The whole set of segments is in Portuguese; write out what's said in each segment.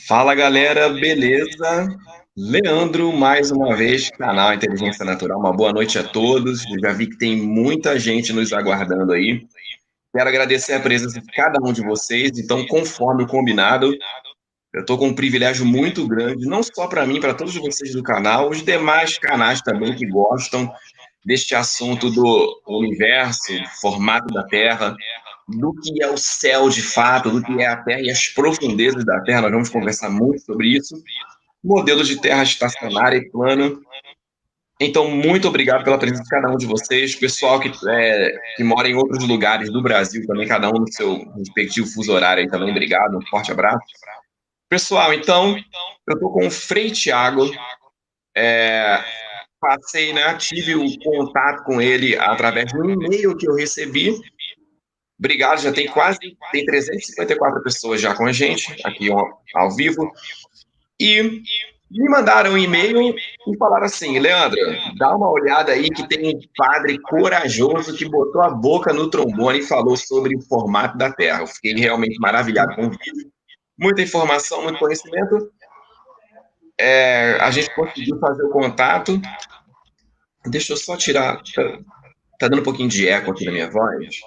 Fala galera, beleza? Leandro, mais uma vez, canal Inteligência Natural. Uma boa noite a todos. Eu já vi que tem muita gente nos aguardando aí. Quero agradecer a presença de cada um de vocês. Então, conforme o combinado, eu estou com um privilégio muito grande, não só para mim, para todos vocês do canal, os demais canais também que gostam deste assunto do universo, formato da Terra, do que é o céu de fato, do que é a Terra e as profundezas da Terra. Nós vamos conversar muito sobre isso. Modelo de terra estacionária e plana. Então, muito obrigado pela presença de cada um de vocês. Pessoal que mora em outros lugares do Brasil também, cada um no seu respectivo fuso horário aí também, obrigado, um forte abraço. Pessoal, então, eu estou com o Frei Tiago, passei, né, tive o contato com ele através de um e-mail que eu recebi. Obrigado, já tem 354 pessoas já com a gente, aqui ao vivo. E me mandaram um e-mail e falaram assim: Leandro, dá uma olhada aí que tem um padre corajoso que botou a boca no trombone e falou sobre o formato da Terra. Eu fiquei realmente maravilhado com o vídeo. Muita informação, muito conhecimento. A gente conseguiu fazer o contato. Deixa eu só tirar. Tá dando um pouquinho de eco aqui na minha voz.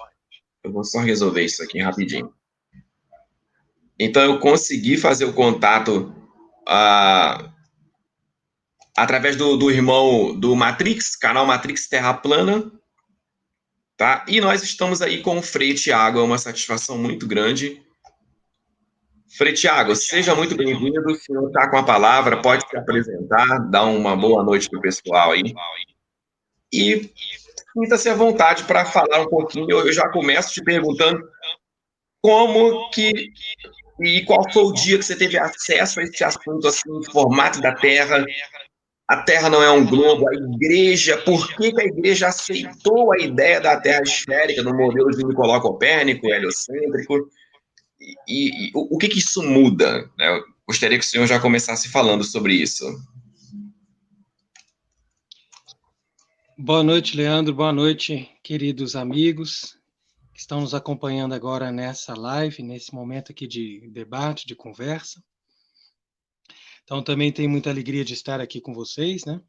Eu vou só resolver isso aqui rapidinho. Então, eu consegui fazer o contato através do irmão do Matrix, canal Matrix Terra Plana, tá? E nós estamos aí com o Frei Tiago, é uma satisfação muito grande. Frei Tiago, seja muito bem-vindo, o senhor está com a palavra, pode se apresentar, dar uma boa noite para o pessoal aí. E sinta-se à vontade para falar um pouquinho, eu já começo te perguntando como que e qual foi o dia que você teve acesso a esse assunto, assim, formato da Terra. A Terra não é um globo, a igreja, por que a igreja aceitou a ideia da Terra esférica no modelo de Nicolau Copérnico, heliocêntrico, e o que isso muda? Eu gostaria que o senhor já começasse falando sobre isso. Boa noite, Leandro, boa noite, queridos amigos que estão nos acompanhando agora nessa live, nesse momento aqui de debate, de conversa. Então, também tenho muita alegria de estar aqui com vocês, né?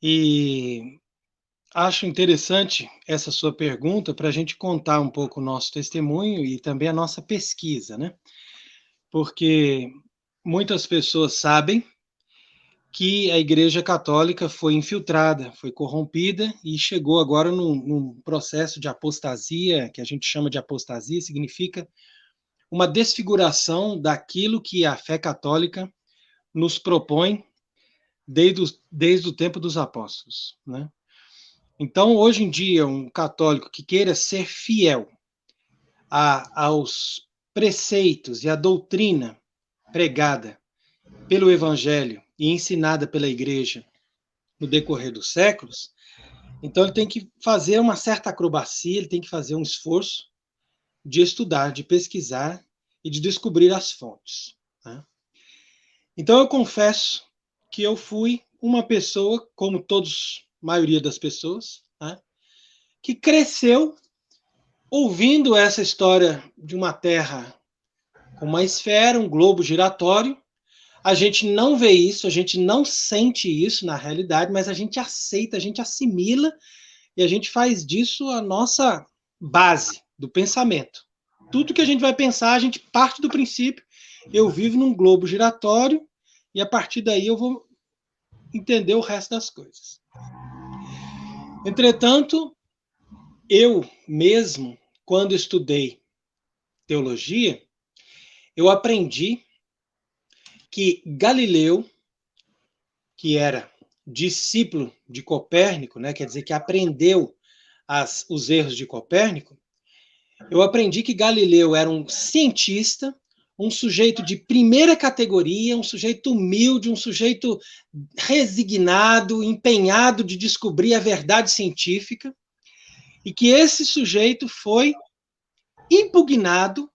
E acho interessante essa sua pergunta para a gente contar um pouco o nosso testemunho e também a nossa pesquisa, né? Porque muitas pessoas sabem que a Igreja Católica foi infiltrada, foi corrompida e chegou agora num processo de apostasia, que a gente chama de apostasia, significa uma desfiguração daquilo que a fé católica nos propõe desde o tempo dos apóstolos, né? Então, hoje em dia, um católico que queira ser fiel aos preceitos e à doutrina pregada pelo Evangelho e ensinada pela Igreja no decorrer dos séculos, então ele tem que fazer uma certa acrobacia, ele tem que fazer um esforço de estudar, de pesquisar e de descobrir as fontes, né? Então eu confesso que eu fui uma pessoa, como todos, a maioria das pessoas, né, que cresceu ouvindo essa história de uma Terra com uma esfera, um globo giratório. A gente não vê isso, a gente não sente isso na realidade, mas a gente aceita, a gente assimila e a gente faz disso a nossa base do pensamento. Tudo que a gente vai pensar, a gente parte do princípio, eu vivo num globo giratório e a partir daí eu vou entender o resto das coisas. Entretanto, eu mesmo, quando estudei teologia, eu aprendi que Galileu, que era discípulo de Copérnico, né, quer dizer que aprendeu os erros de Copérnico, eu aprendi que Galileu era um cientista, um sujeito de primeira categoria, um sujeito humilde, um sujeito resignado, empenhado de descobrir a verdade científica, e que esse sujeito foi impugnado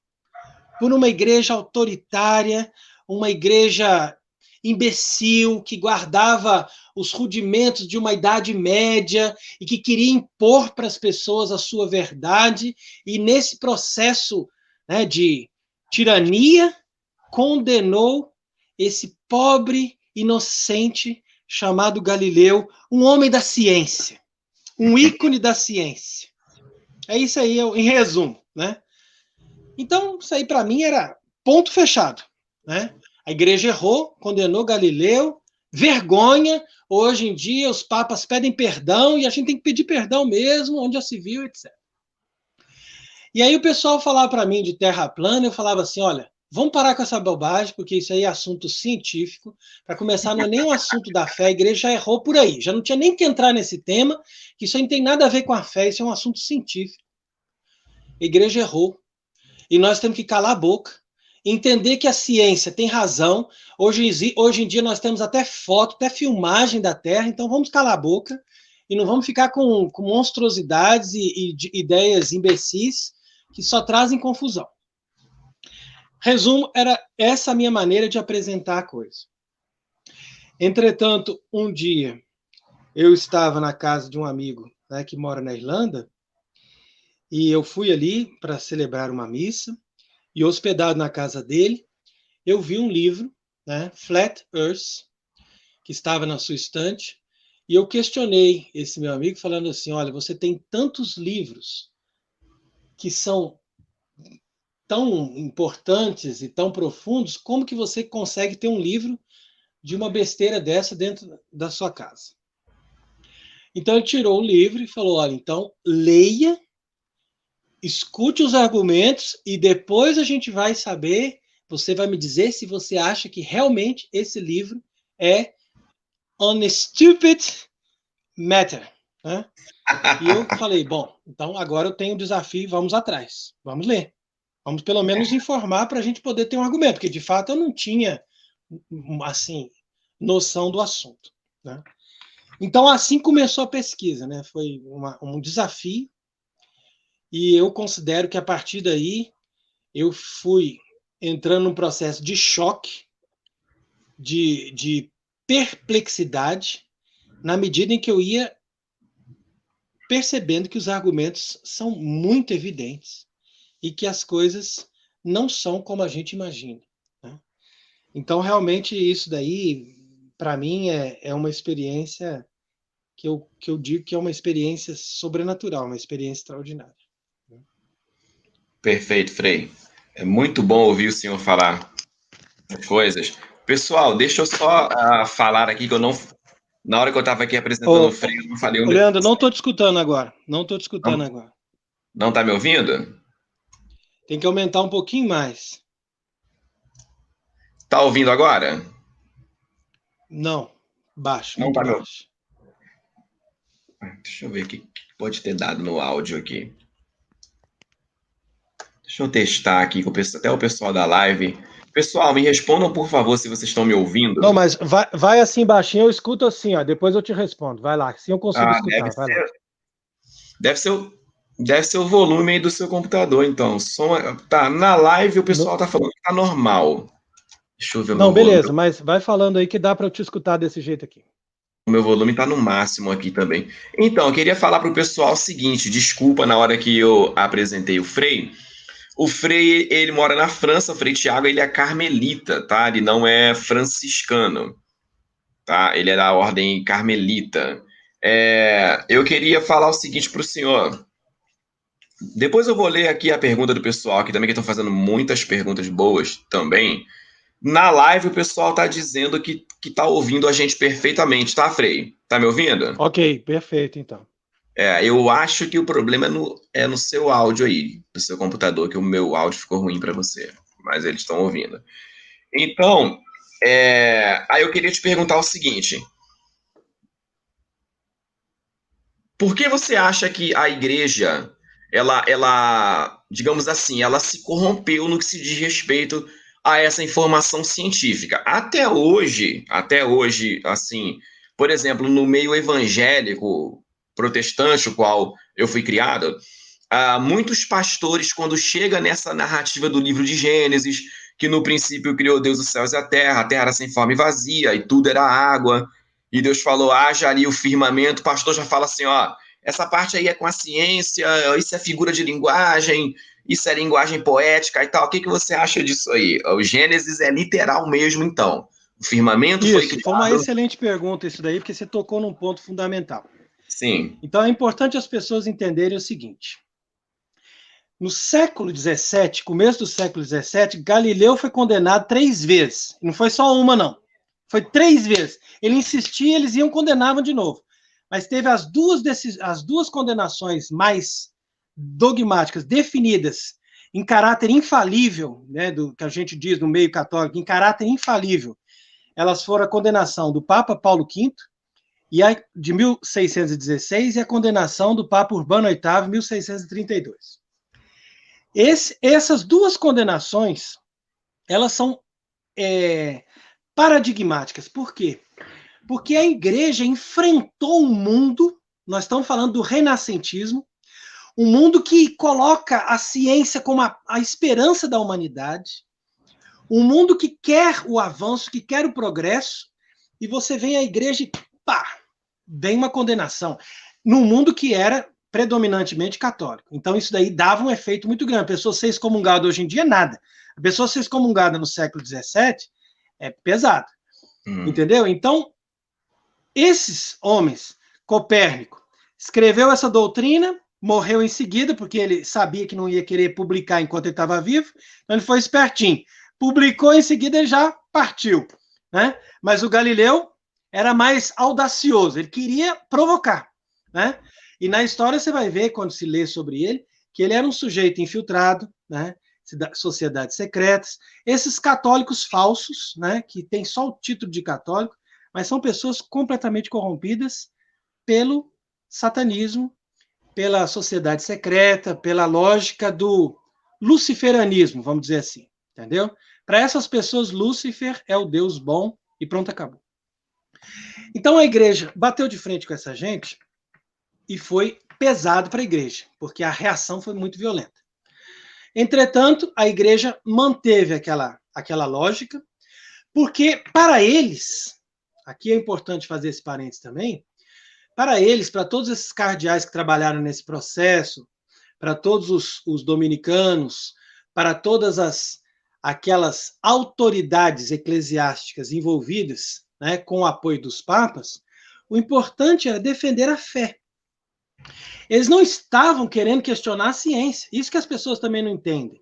por uma igreja autoritária, uma igreja imbecil, que guardava os rudimentos de uma idade média e que queria impor para as pessoas a sua verdade, e nesse processo, né, de tirania, condenou esse pobre inocente chamado Galileu, um homem da ciência, um ícone da ciência. É isso aí, em resumo, né? Então, isso aí para mim era ponto fechado, né? A igreja errou, condenou Galileu, vergonha. Hoje em dia os papas pedem perdão e a gente tem que pedir perdão mesmo, onde já se viu, etc. E aí o pessoal falava para mim de terra plana, eu falava assim, olha, vamos parar com essa bobagem, porque isso aí é assunto científico. Para começar, não é nem um assunto da fé, a igreja já errou por aí. Já não tinha nem que entrar nesse tema, que isso aí não tem nada a ver com a fé, isso é um assunto científico. A igreja errou. E nós temos que calar a boca, entender que a ciência tem razão. Hoje em dia nós temos até foto, até filmagem da Terra, então vamos calar a boca e não vamos ficar com monstruosidades e ideias imbecis que só trazem confusão. Resumo, era essa a minha maneira de apresentar a coisa. Entretanto, um dia, eu estava na casa de um amigo, né, que mora na Irlanda, e eu fui ali para celebrar uma missa, e hospedado na casa dele, eu vi um livro, né, Flat Earth, que estava na sua estante, e eu questionei esse meu amigo, falando assim, olha, você tem tantos livros que são tão importantes e tão profundos, como que você consegue ter um livro de uma besteira dessa dentro da sua casa? Então ele tirou o livro e falou, olha, então leia, escute os argumentos e depois a gente vai saber, você vai me dizer se você acha que realmente esse livro é on a stupid matter, né? E eu falei, bom, então agora eu tenho um desafio, vamos atrás, vamos ler. Vamos pelo menos informar para a gente poder ter um argumento, porque de fato eu não tinha, assim, noção do assunto, né? Então assim começou a pesquisa, né? Foi um desafio e eu considero que a partir daí eu fui entrando num processo de choque, de perplexidade, na medida em que eu ia percebendo que os argumentos são muito evidentes e que as coisas não são como a gente imagina, né? Então, realmente, isso daí, para mim, é uma experiência que eu digo que é uma experiência sobrenatural, uma experiência extraordinária. Perfeito, Frei. É muito bom ouvir o senhor falar as coisas. Pessoal, deixa eu só falar aqui que eu não. Na hora que eu estava aqui apresentando o Frei, eu não falei Ô, Leandro, não estou te escutando agora. Não estou te escutando Não, agora. não está me ouvindo? Tem que aumentar um pouquinho mais. Tá ouvindo agora? Não, baixo, Não muito tá me ouvindo. baixo. Deixa eu ver o que pode ter dado no áudio aqui. Deixa eu testar aqui com até o pessoal da live. Pessoal, me respondam, por favor, se vocês estão me ouvindo. Não, mas vai assim baixinho, eu escuto assim, ó. Depois eu te respondo. Vai lá, assim eu consigo escutar. Vai lá. Deve ser o volume aí do seu computador, então. Tá, na live o pessoal tá falando que tá normal. Deixa eu ver o Não, meu volume. beleza, mas vai falando aí que dá para eu te escutar desse jeito aqui. O meu volume está no máximo aqui também. Então, eu queria falar para o pessoal o seguinte: desculpa na hora que eu apresentei o Frei. O Frei, ele mora na França, o Frei Tiago, ele é carmelita, tá? Ele não é franciscano, tá? Ele é da ordem carmelita. Eu queria falar o seguinte para o senhor. Depois eu vou ler aqui a pergunta do pessoal, aqui também, que estão fazendo muitas perguntas boas também. Na live, o pessoal está dizendo que está ouvindo a gente perfeitamente, tá, Frei? Tá me ouvindo? Ok, perfeito, então. Eu acho que o problema é no seu áudio aí, do seu computador, que o meu áudio ficou ruim para você, mas eles estão ouvindo. Então, aí eu queria te perguntar o seguinte: por que você acha que a igreja, digamos assim, ela se corrompeu no que se diz respeito a essa informação científica? Até hoje, assim, por exemplo, no meio evangélico protestante, o qual eu fui criado, muitos pastores, quando chega nessa narrativa do livro de Gênesis, que no princípio criou Deus os céus e a terra era sem forma e vazia, e tudo era água, e Deus falou, haja ali o firmamento, o pastor já fala assim, ó, essa parte aí é com a ciência, isso é figura de linguagem, isso é linguagem poética e tal. O que você acha disso aí? O Gênesis é literal mesmo, então. O firmamento foi Isso, foi uma criado... excelente pergunta isso daí, porque você tocou num ponto fundamental. Sim. Então é importante as pessoas entenderem o seguinte. No século XVII, começo do século XVII, Galileu foi condenado 3 vezes. Não foi só uma, não. Foi 3 vezes. Ele insistia, eles iam condenavam de novo. Mas teve as duas condenações mais dogmáticas, definidas em caráter infalível, né, do que a gente diz no meio católico, em caráter infalível. Elas foram a condenação do Papa Paulo V, de 1616, e a condenação do Papa Urbano VIII, 1632. Essas duas condenações, elas são paradigmáticas. Por quê? Porque a igreja enfrentou um mundo, nós estamos falando do renascentismo, um mundo que coloca a ciência como a esperança da humanidade, um mundo que quer o avanço, que quer o progresso, e você vem à igreja e pá, vem uma condenação. Num mundo que era predominantemente católico. Então, isso daí dava um efeito muito grande. A pessoa ser excomungada hoje em dia, nada. A pessoa ser excomungada no século XVII é pesado. Entendeu? Então, esses homens, Copérnico, escreveu essa doutrina, morreu em seguida, porque ele sabia que não ia querer publicar enquanto ele estava vivo, então ele foi espertinho. Publicou em seguida, ele já partiu. Né? Mas o Galileu era mais audacioso, ele queria provocar. Né? E na história você vai ver, quando se lê sobre ele, que ele era um sujeito infiltrado, né? Sociedades secretas, esses católicos falsos, né? Que tem só o título de católico, mas são pessoas completamente corrompidas pelo satanismo, pela sociedade secreta, pela lógica do luciferanismo, vamos dizer assim, entendeu? Para essas pessoas, Lúcifer é o Deus bom e pronto, acabou. Então a igreja bateu de frente com essa gente e foi pesado para a igreja, porque a reação foi muito violenta. Entretanto, a igreja manteve aquela lógica, porque para eles, aqui é importante fazer esse parênteses também, para eles, para todos esses cardeais que trabalharam nesse processo, para todos os dominicanos, para todas aquelas autoridades eclesiásticas envolvidas, né, com o apoio dos papas, o importante era defender a fé. Eles não estavam querendo questionar a ciência. Isso que as pessoas também não entendem.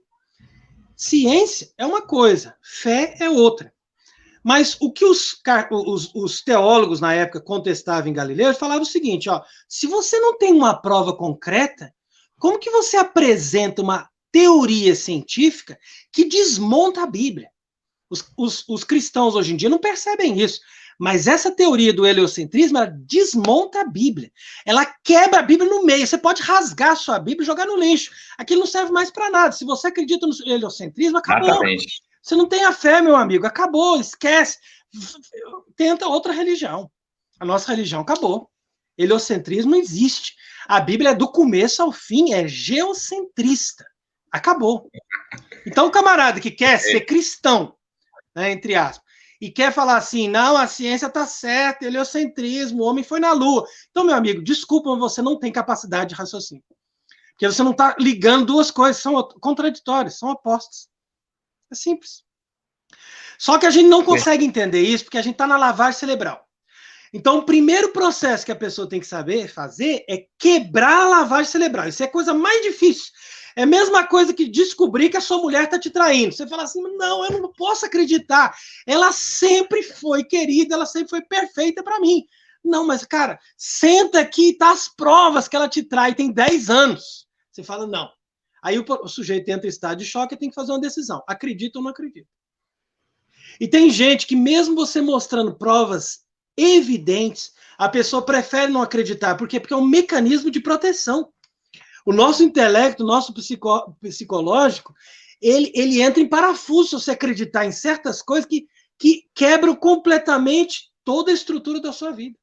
Ciência é uma coisa, fé é outra. Mas o que os teólogos na época contestavam em Galileu, eles falavam o seguinte, ó, se você não tem uma prova concreta, como que você apresenta uma teoria científica que desmonta a Bíblia? Os cristãos hoje em dia não percebem isso. Mas essa teoria do heliocentrismo, ela desmonta a Bíblia. Ela quebra a Bíblia no meio. Você pode rasgar a sua Bíblia e jogar no lixo. Aquilo não serve mais para nada. Se você acredita no heliocentrismo, acabou. Exatamente. Você não tem a fé, meu amigo. Acabou, esquece. Tenta outra religião. A nossa religião acabou. Heliocentrismo não existe. A Bíblia é do começo ao fim, é geocentrista. Acabou. Então, o camarada que quer ser cristão, né, entre aspas, e quer falar assim, não, a ciência está certa, heliocentrismo, o homem foi na Lua. Então, meu amigo, desculpa, mas você não tem capacidade de raciocínio. Porque você não está ligando duas coisas, são contraditórias, são opostas. É simples. Só que a gente não consegue entender isso, porque a gente está na lavagem cerebral. Então, o primeiro processo que a pessoa tem que saber fazer é quebrar a lavagem cerebral. Isso é a coisa mais difícil. É a mesma coisa que descobrir que a sua mulher está te traindo. Você fala assim, não, eu não posso acreditar. Ela sempre foi querida, ela sempre foi perfeita para mim. Não, mas, cara, senta aqui e tá as provas que ela te trai, tem 10 anos. Você fala, não. Aí o sujeito entra em estado de choque e tem que fazer uma decisão. Acredita ou não acredita? E tem gente que, mesmo você mostrando provas evidentes, a pessoa prefere não acreditar. Por quê? Porque é um mecanismo de proteção. O nosso intelecto, o nosso psicológico, ele entra em parafuso se você acreditar em certas coisas que quebram completamente toda a estrutura da sua vida.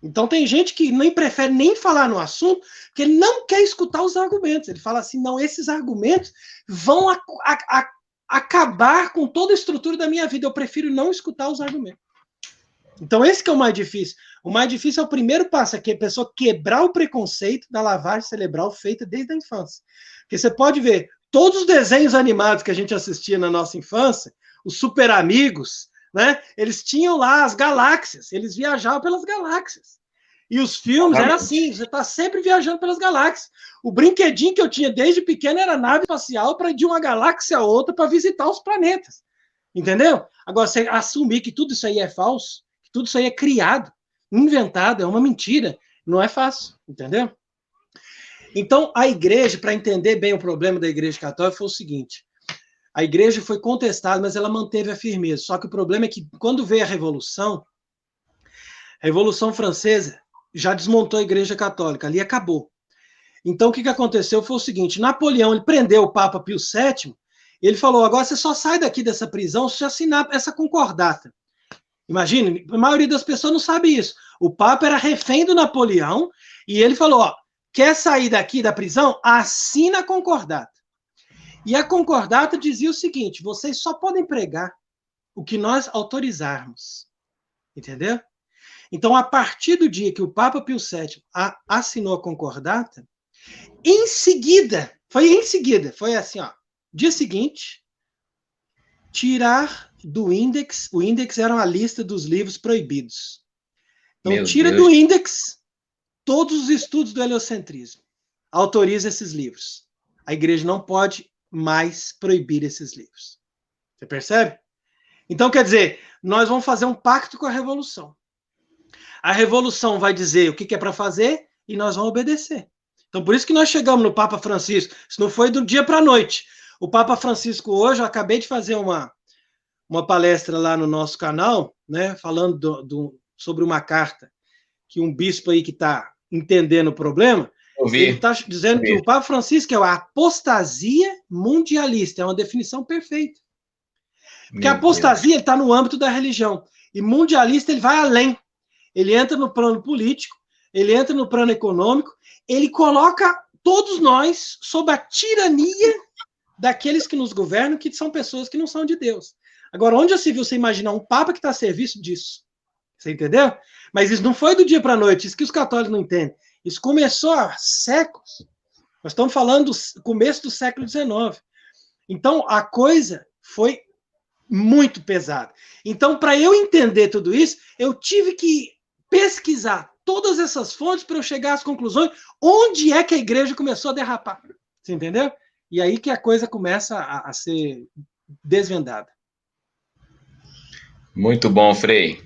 Então tem gente que nem prefere nem falar no assunto, porque ele não quer escutar os argumentos. Ele fala assim, não, esses argumentos vão acabar com toda a estrutura da minha vida. Eu prefiro não escutar os argumentos. Então, esse que é o mais difícil. O mais difícil é o primeiro passo, é que a pessoa quebrar o preconceito da lavagem cerebral feita desde a infância. Porque você pode ver, todos os desenhos animados que a gente assistia na nossa infância, os Super Amigos, né? Eles tinham lá as galáxias, eles viajavam pelas galáxias. E os filmes eram assim, você está sempre viajando pelas galáxias. O brinquedinho que eu tinha desde pequeno era nave espacial para ir de uma galáxia a outra para visitar os planetas. Entendeu? Agora, você assumir que tudo isso aí é falso, que tudo isso aí é criado, inventado, é uma mentira, não é fácil, entendeu? Então, a igreja, para entender bem o problema da igreja católica, foi o seguinte: a igreja foi contestada, mas ela manteve a firmeza. Só que o problema é que, quando veio a Revolução Francesa já desmontou a igreja católica, ali acabou. Então, o que aconteceu foi o seguinte: Napoleão ele prendeu o Papa Pio VII, e ele falou: agora você só sai daqui dessa prisão se assinar essa concordata. Imagina, a maioria das pessoas não sabe isso. O Papa era refém do Napoleão, e ele falou: ó, quer sair daqui da prisão? Assina a concordata. E a concordata dizia o seguinte: vocês só podem pregar o que nós autorizarmos. Entendeu? Então, a partir do dia que o Papa Pio VII assinou a concordata, em seguida, foi assim, ó, dia seguinte, tirar do índex, o índex era uma lista dos livros proibidos. Então, tira do índex todos os estudos do heliocentrismo. Autoriza esses livros. A igreja não pode mais proibir esses livros. Você percebe? Então, quer dizer, nós vamos fazer um pacto com a revolução. A revolução vai dizer o que é para fazer e nós vamos obedecer. Então, por isso que nós chegamos no Papa Francisco. Isso não foi do dia para a noite. O Papa Francisco hoje, eu acabei de fazer uma palestra lá no nosso canal, né, falando sobre uma carta que um bispo aí que está entendendo o problema, ele está dizendo que o Papa Francisco é a apostasia mundialista. É uma definição perfeita. Porque a apostasia está no âmbito da religião. E mundialista ele vai além. Ele entra no plano político, ele entra no plano econômico, ele coloca todos nós sob a tirania daqueles que nos governam, que são pessoas que não são de Deus. Agora, onde já se viu você imaginar um papa que está a serviço disso? Você entendeu? Mas isso não foi do dia para a noite, isso que os católicos não entendem. Isso começou há séculos. Nós estamos falando do começo do século XIX. Então, a coisa foi muito pesada. Então, para eu entender tudo isso, eu tive que pesquisar todas essas fontes para eu chegar às conclusões onde é que a igreja começou a derrapar. Você entendeu? E aí que a coisa começa a ser desvendada. Muito bom, Frei.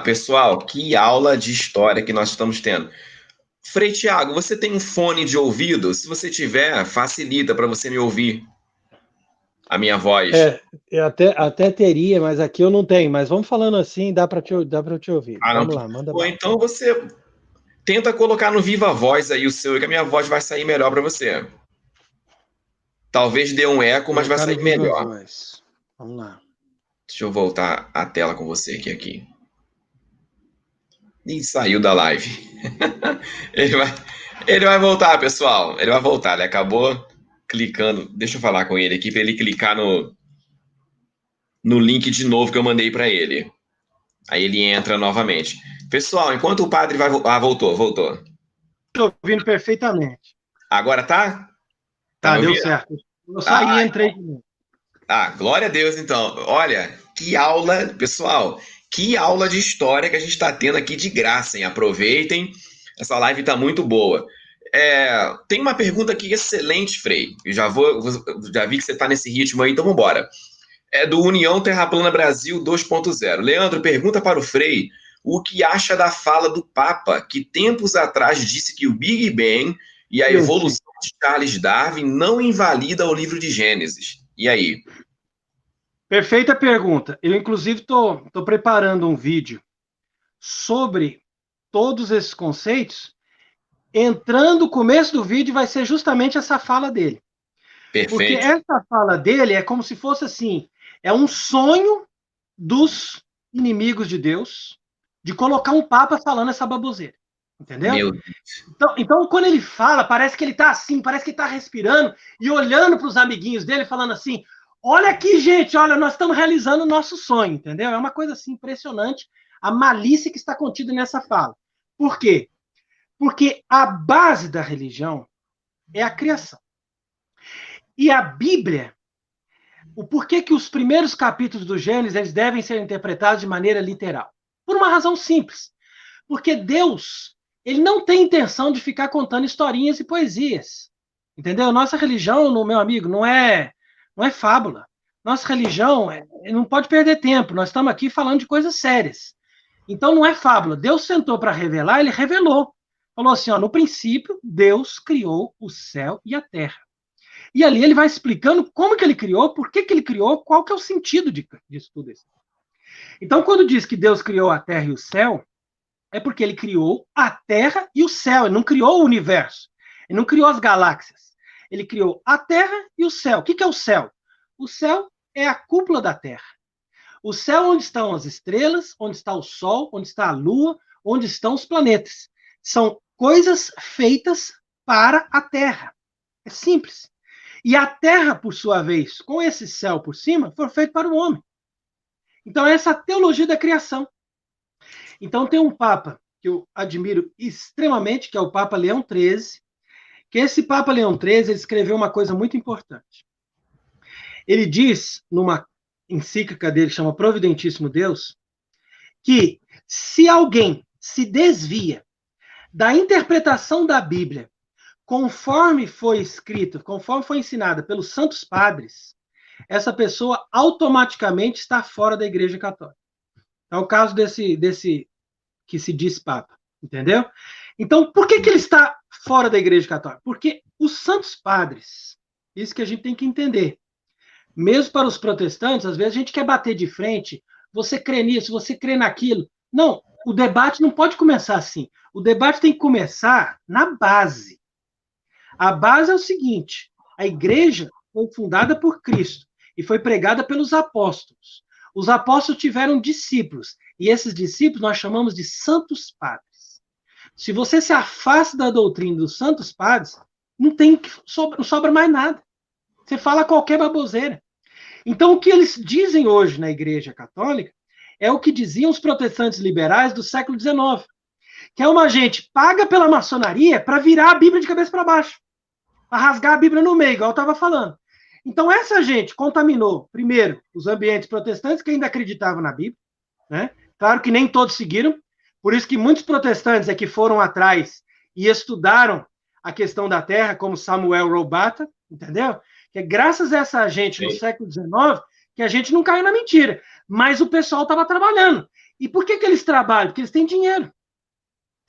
Pessoal, que aula de história que nós estamos tendo. Frei Tiago, você tem um fone de ouvido? Se você tiver, facilita para você me ouvir a minha voz. Eu até teria, mas aqui eu não tenho. Mas vamos falando assim, dá para te ouvir. Vamos lá, manda bala. Então você tenta colocar no Viva Voz aí o seu, que a minha voz vai sair melhor para você. Talvez dê um eco, mas vai sair melhor. Voz. Vamos lá. Deixa eu voltar a tela com você aqui. E saiu da live. Ele vai voltar, pessoal. Ele vai voltar. Ele acabou clicando. Deixa eu falar com ele aqui para ele clicar no link de novo que eu mandei para ele. Aí ele entra novamente. Pessoal, enquanto o padre vai... voltou. Estou ouvindo perfeitamente. Agora tá? Tá, deu certo. Eu saí e entrei de novo. Glória a Deus, então. Olha, que aula, pessoal. Que aula de história que a gente está tendo aqui de graça, hein? Aproveitem. Essa live está muito boa. Tem uma pergunta aqui excelente, Frei. Eu já vi que você está nesse ritmo aí, então vamos embora. É do União Terra Plana Brasil 2.0. Leandro, pergunta para o Frei o que acha da fala do Papa, que tempos atrás disse que o Big Bang e a evolução de Charles Darwin não invalida o livro de Gênesis. E aí? Perfeita pergunta. Eu, inclusive, estou preparando um vídeo sobre todos esses conceitos. Entrando, o começo do vídeo vai ser justamente essa fala dele. Perfeito. Porque essa fala dele é como se fosse assim, é um sonho dos inimigos de Deus de colocar um papa falando essa baboseira. Entendeu? Meu Deus. Então, quando ele fala, parece que ele está assim, parece que está respirando e olhando para os amiguinhos dele, falando assim: olha aqui, gente, olha, nós estamos realizando o nosso sonho, entendeu? É uma coisa assim impressionante a malícia que está contida nessa fala. Por quê? Porque a base da religião é a criação. E a Bíblia, o porquê que os primeiros capítulos do Gênesis eles devem ser interpretados de maneira literal? Por uma razão simples. Porque Deus, ele não tem intenção de ficar contando historinhas e poesias. Entendeu? Nossa religião, meu amigo, não é fábula. Nossa religião não pode perder tempo. Nós estamos aqui falando de coisas sérias. Então não é fábula. Deus sentou para revelar, ele revelou. Falou assim, ó, no princípio, Deus criou o céu e a terra. E ali ele vai explicando como que ele criou, por que ele criou, qual que é o sentido disso tudo isso. Então, quando diz que Deus criou a terra e o céu, é porque ele criou a terra e o céu. Ele não criou o universo. Ele não criou as galáxias. Ele criou a terra e o céu. O que é o céu? O céu é a cúpula da terra. O céu onde estão as estrelas, onde está o sol, onde está a lua, onde estão os planetas. São coisas feitas para a terra. É simples. E a terra, por sua vez, com esse céu por cima, foi feito para o homem. Então, essa é a teologia da criação. Então, tem um Papa que eu admiro extremamente, que é o Papa Leão XIII, que esse Papa Leão XIII ele escreveu uma coisa muito importante. Ele diz, numa encíclica dele, que chama Providentíssimo Deus, que se alguém se desvia da interpretação da Bíblia conforme foi escrito, conforme foi ensinada pelos santos padres, essa pessoa automaticamente está fora da Igreja Católica. É o caso desse que se diz Papa, entendeu? Então, por que ele está fora da Igreja Católica? Porque os santos padres, isso que a gente tem que entender, mesmo para os protestantes, às vezes a gente quer bater de frente, você crê nisso, você crê naquilo. Não, o debate não pode começar assim. O debate tem que começar na base. A base é o seguinte, a igreja foi fundada por Cristo e foi pregada pelos apóstolos. Os apóstolos tiveram discípulos, e esses discípulos nós chamamos de santos padres. Se você se afasta da doutrina dos santos padres, não sobra mais nada. Você fala qualquer baboseira. Então, o que eles dizem hoje na Igreja Católica é o que diziam os protestantes liberais do século XIX, que é uma gente paga pela maçonaria para virar a Bíblia de cabeça para baixo, para rasgar a Bíblia no meio, igual eu estava falando. Então, essa gente contaminou, primeiro, os ambientes protestantes que ainda acreditavam na Bíblia, né? Claro que nem todos seguiram, por isso que muitos protestantes é que foram atrás e estudaram a questão da terra, como Samuel Robata, entendeu? Que é graças a essa gente no século XIX que a gente não caiu na mentira. Mas o pessoal estava trabalhando. E por que eles trabalham? Porque eles têm dinheiro.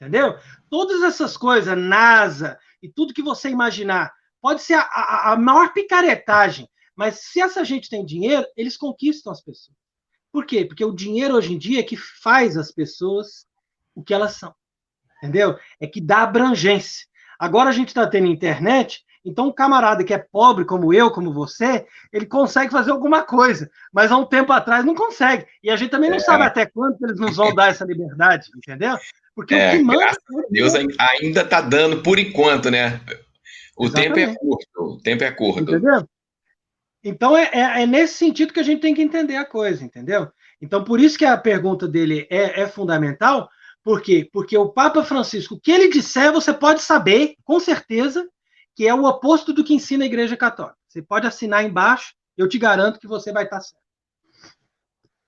Entendeu? Todas essas coisas, NASA e tudo que você imaginar, pode ser a maior picaretagem, mas se essa gente tem dinheiro, eles conquistam as pessoas. Por quê? Porque o dinheiro hoje em dia é que faz as pessoas o que elas são. Entendeu? É que dá abrangência. Agora a gente está tendo internet, então um camarada que é pobre, como eu, como você, ele consegue fazer alguma coisa, mas há um tempo atrás não consegue. E a gente também não sabe até quando eles nos vão dar essa liberdade, entendeu? Porque o que manda... Graças a Deus ainda está dando por enquanto, né? O tempo é curto, o tempo é curto. Entendeu? Então é nesse sentido que a gente tem que entender a coisa, entendeu? Então por isso que a pergunta dele é fundamental. Por quê? Porque o Papa Francisco, o que ele disser, você pode saber, com certeza, que é o oposto do que ensina a Igreja Católica. Você pode assinar embaixo, eu te garanto que você vai estar certo.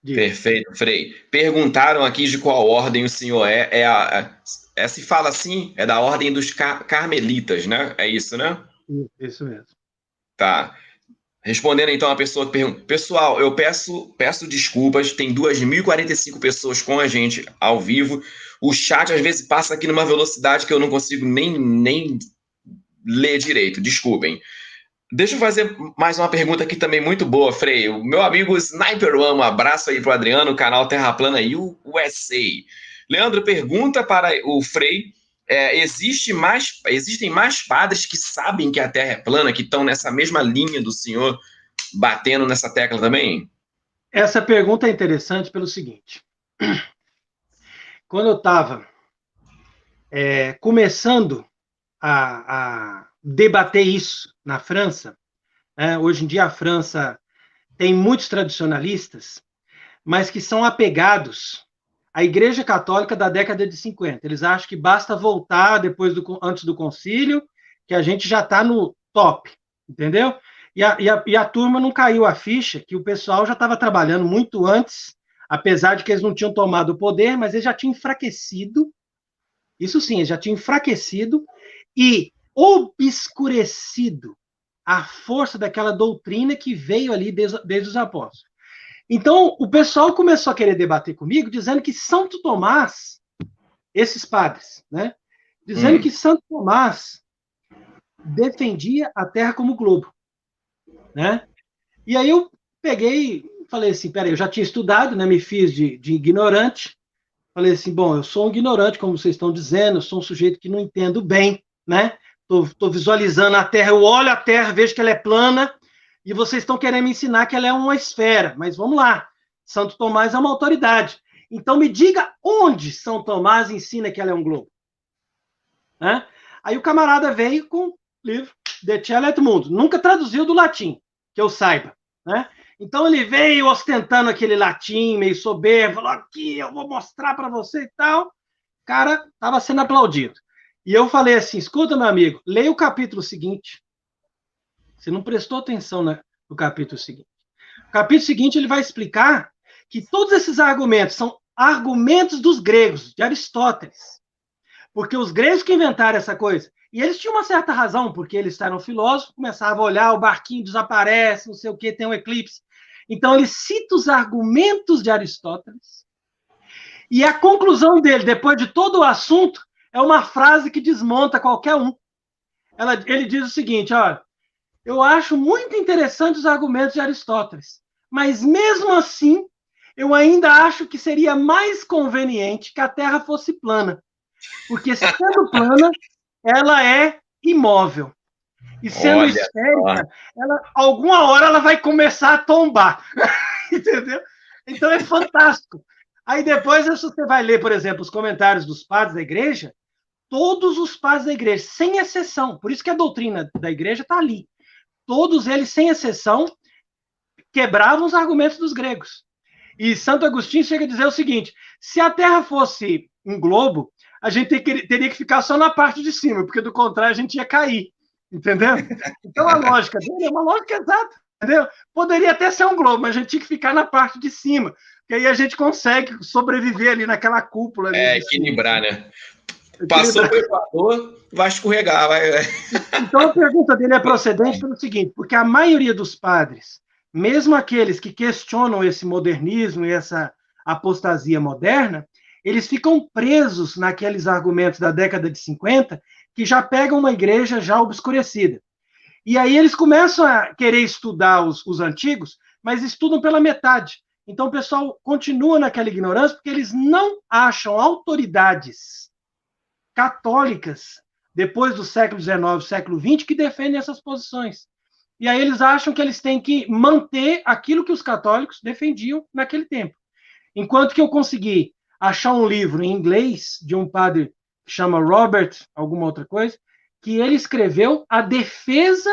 Diga. Perfeito, Frei. Perguntaram aqui de qual ordem o senhor se fala assim, é da ordem dos carmelitas, né? É isso, né? Isso mesmo. Tá. Respondendo então a pessoa que pergunta, pessoal, eu peço desculpas, tem 2.045 pessoas com a gente ao vivo, o chat às vezes passa aqui numa velocidade que eu não consigo nem ler direito, desculpem. Deixa eu fazer mais uma pergunta aqui também muito boa, Frei. O meu amigo Sniper One, um abraço aí pro Adriano, canal Terra Plana USA. Leandro pergunta para o Frei, existem mais padres que sabem que a Terra é plana, que estão nessa mesma linha do senhor, batendo nessa tecla também? Essa pergunta é interessante pelo seguinte. Quando eu estava começando a debater isso na França, hoje em dia a França tem muitos tradicionalistas, mas que são apegados a Igreja Católica da década de 50. Eles acham que basta voltar antes do concílio, que a gente já está no top, entendeu? E a turma não caiu a ficha, que o pessoal já estava trabalhando muito antes, apesar de que eles não tinham tomado o poder, mas eles já tinham enfraquecido, isso sim, eles já tinham enfraquecido e obscurecido a força daquela doutrina que veio ali desde os apóstolos. Então, o pessoal começou a querer debater comigo, dizendo que Santo Tomás, esses padres, né? Dizendo que Santo Tomás defendia a Terra como globo, né? E aí eu peguei, falei assim, peraí, eu já tinha estudado, né? Me fiz de ignorante. Falei assim, bom, eu sou um ignorante, como vocês estão dizendo, eu sou um sujeito que não entendo bem, né? Tô visualizando a Terra, eu olho a Terra, vejo que ela é plana, e vocês estão querendo me ensinar que ela é uma esfera. Mas vamos lá, Santo Tomás é uma autoridade. Então me diga onde São Tomás ensina que ela é um globo. Né? Aí o camarada veio com o livro De Cielo et Mundo. Nunca traduziu do latim, que eu saiba. Né? Então ele veio ostentando aquele latim, meio soberbo, falou, aqui, eu vou mostrar para você e tal. O cara estava sendo aplaudido. E eu falei assim, escuta, meu amigo, leia o capítulo seguinte. Você não prestou atenção no capítulo seguinte. O capítulo seguinte ele vai explicar que todos esses argumentos são argumentos dos gregos, de Aristóteles. Porque os gregos que inventaram essa coisa. E eles tinham uma certa razão, porque eles eram filósofos, começavam a olhar, o barquinho desaparece, não sei o que, tem um eclipse. Então ele cita os argumentos de Aristóteles. E a conclusão dele, depois de todo o assunto, é uma frase que desmonta qualquer um. Ele diz o seguinte, olha, eu acho muito interessante os argumentos de Aristóteles, mas mesmo assim, eu ainda acho que seria mais conveniente que a Terra fosse plana. Porque sendo plana, ela é imóvel. E sendo esférica, alguma hora ela vai começar a tombar. Entendeu? Então é fantástico. Aí depois, se você vai ler, por exemplo, os comentários dos padres da igreja, todos os padres da igreja, sem exceção, por isso que a doutrina da igreja está ali, todos eles, sem exceção, quebravam os argumentos dos gregos. E Santo Agostinho chega a dizer o seguinte, se a Terra fosse um globo, a gente teria que ficar só na parte de cima, porque do contrário a gente ia cair, entendeu? Então a lógica dele é uma lógica exata, entendeu? Poderia até ser um globo, mas a gente tinha que ficar na parte de cima, que aí a gente consegue sobreviver ali naquela cúpula. Ali equilibrar, né? Passou pelo Equador, vai escorregar. Vai... Então a pergunta dele é procedente pelo seguinte, porque a maioria dos padres, mesmo aqueles que questionam esse modernismo e essa apostasia moderna, eles ficam presos naqueles argumentos da década de 50 que já pegam uma igreja já obscurecida. E aí eles começam a querer estudar os antigos, mas estudam pela metade. Então o pessoal continua naquela ignorância porque eles não acham autoridades católicas depois do século XIX, século XX, que defendem essas posições. E aí eles acham que eles têm que manter aquilo que os católicos defendiam naquele tempo. Enquanto que eu consegui achar um livro em inglês de um padre que chama Robert, alguma outra coisa, que ele escreveu a defesa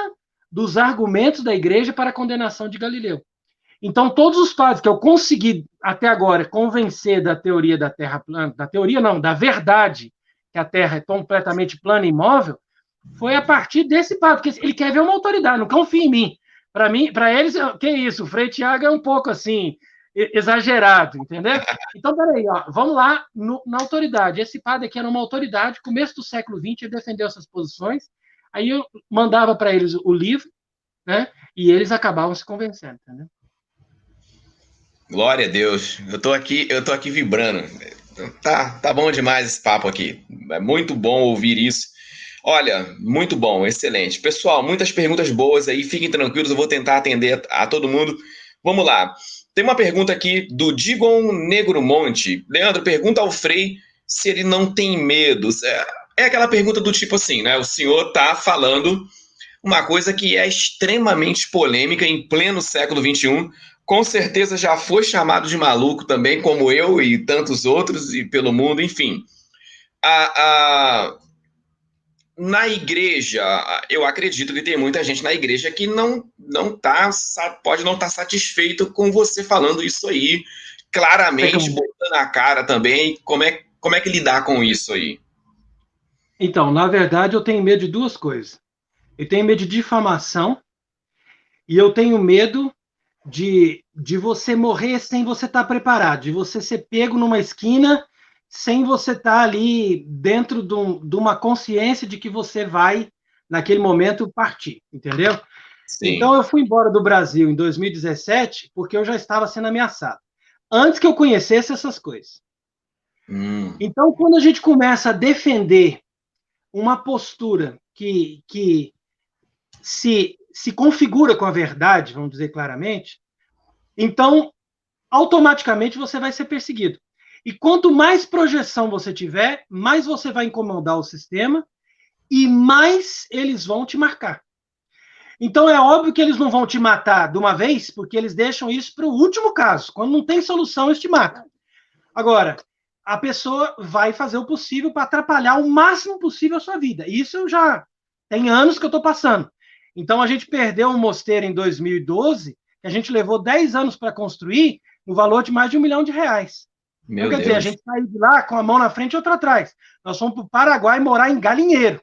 dos argumentos da igreja para a condenação de Galileu. Então, todos os padres que eu consegui até agora convencer da teoria da Terra plana, da teoria não, da verdade que a Terra é completamente plana e imóvel, foi a partir desse padre, porque ele quer ver uma autoridade, não confia em mim. Para eles, que isso, o Frei Tiago é um pouco assim, exagerado, entendeu? Então, peraí, ó, vamos lá na autoridade. Esse padre aqui era uma autoridade, começo do século XX, ele defendeu essas posições, aí eu mandava para eles o livro, né? E eles acabavam se convencendo, entendeu? Glória a Deus. Eu tô aqui vibrando. Tá bom demais esse papo aqui. É muito bom ouvir isso. Olha, muito bom, excelente. Pessoal, muitas perguntas boas aí, fiquem tranquilos, eu vou tentar atender a todo mundo. Vamos lá. Tem uma pergunta aqui do Digon Negromonte. Leandro, pergunta ao Frei se ele não tem medo. É aquela pergunta do tipo assim, né? O senhor tá falando uma coisa que é extremamente polêmica em pleno século XXI. Com certeza já foi chamado de maluco também, como eu e tantos outros, e pelo mundo, enfim. Na igreja, eu acredito que tem muita gente na igreja que pode não estar satisfeito com você falando isso aí, claramente botando a cara também. Como é que lidar com isso aí? Então, na verdade, eu tenho medo de duas coisas. Eu tenho medo de difamação e eu tenho medo de você morrer sem você estar preparado, de você ser pego numa esquina sem você estar ali dentro de uma consciência de que você vai, naquele momento, partir, entendeu? Então, Sim. eu fui embora do Brasil em 2017 porque eu já estava sendo ameaçado, antes que eu conhecesse essas coisas. Então, quando a gente começa a defender uma postura que se configura com a verdade, vamos dizer claramente, então, automaticamente você vai ser perseguido. E quanto mais projeção você tiver, mais você vai incomodar o sistema e mais eles vão te marcar. Então é óbvio que eles não vão te matar de uma vez, porque eles deixam isso para o último caso. Quando não tem solução, eles te matam. Agora, a pessoa vai fazer o possível para atrapalhar o máximo possível a sua vida. Isso já tem anos que eu estou passando. Então a gente perdeu um mosteiro em 2012, que a gente levou 10 anos para construir, no valor de mais de R$ 1 milhão. Então, Meu quer dizer, a Deus. gente saiu de lá com a mão na frente e outra atrás. Nós fomos para o Paraguai morar em galinheiro.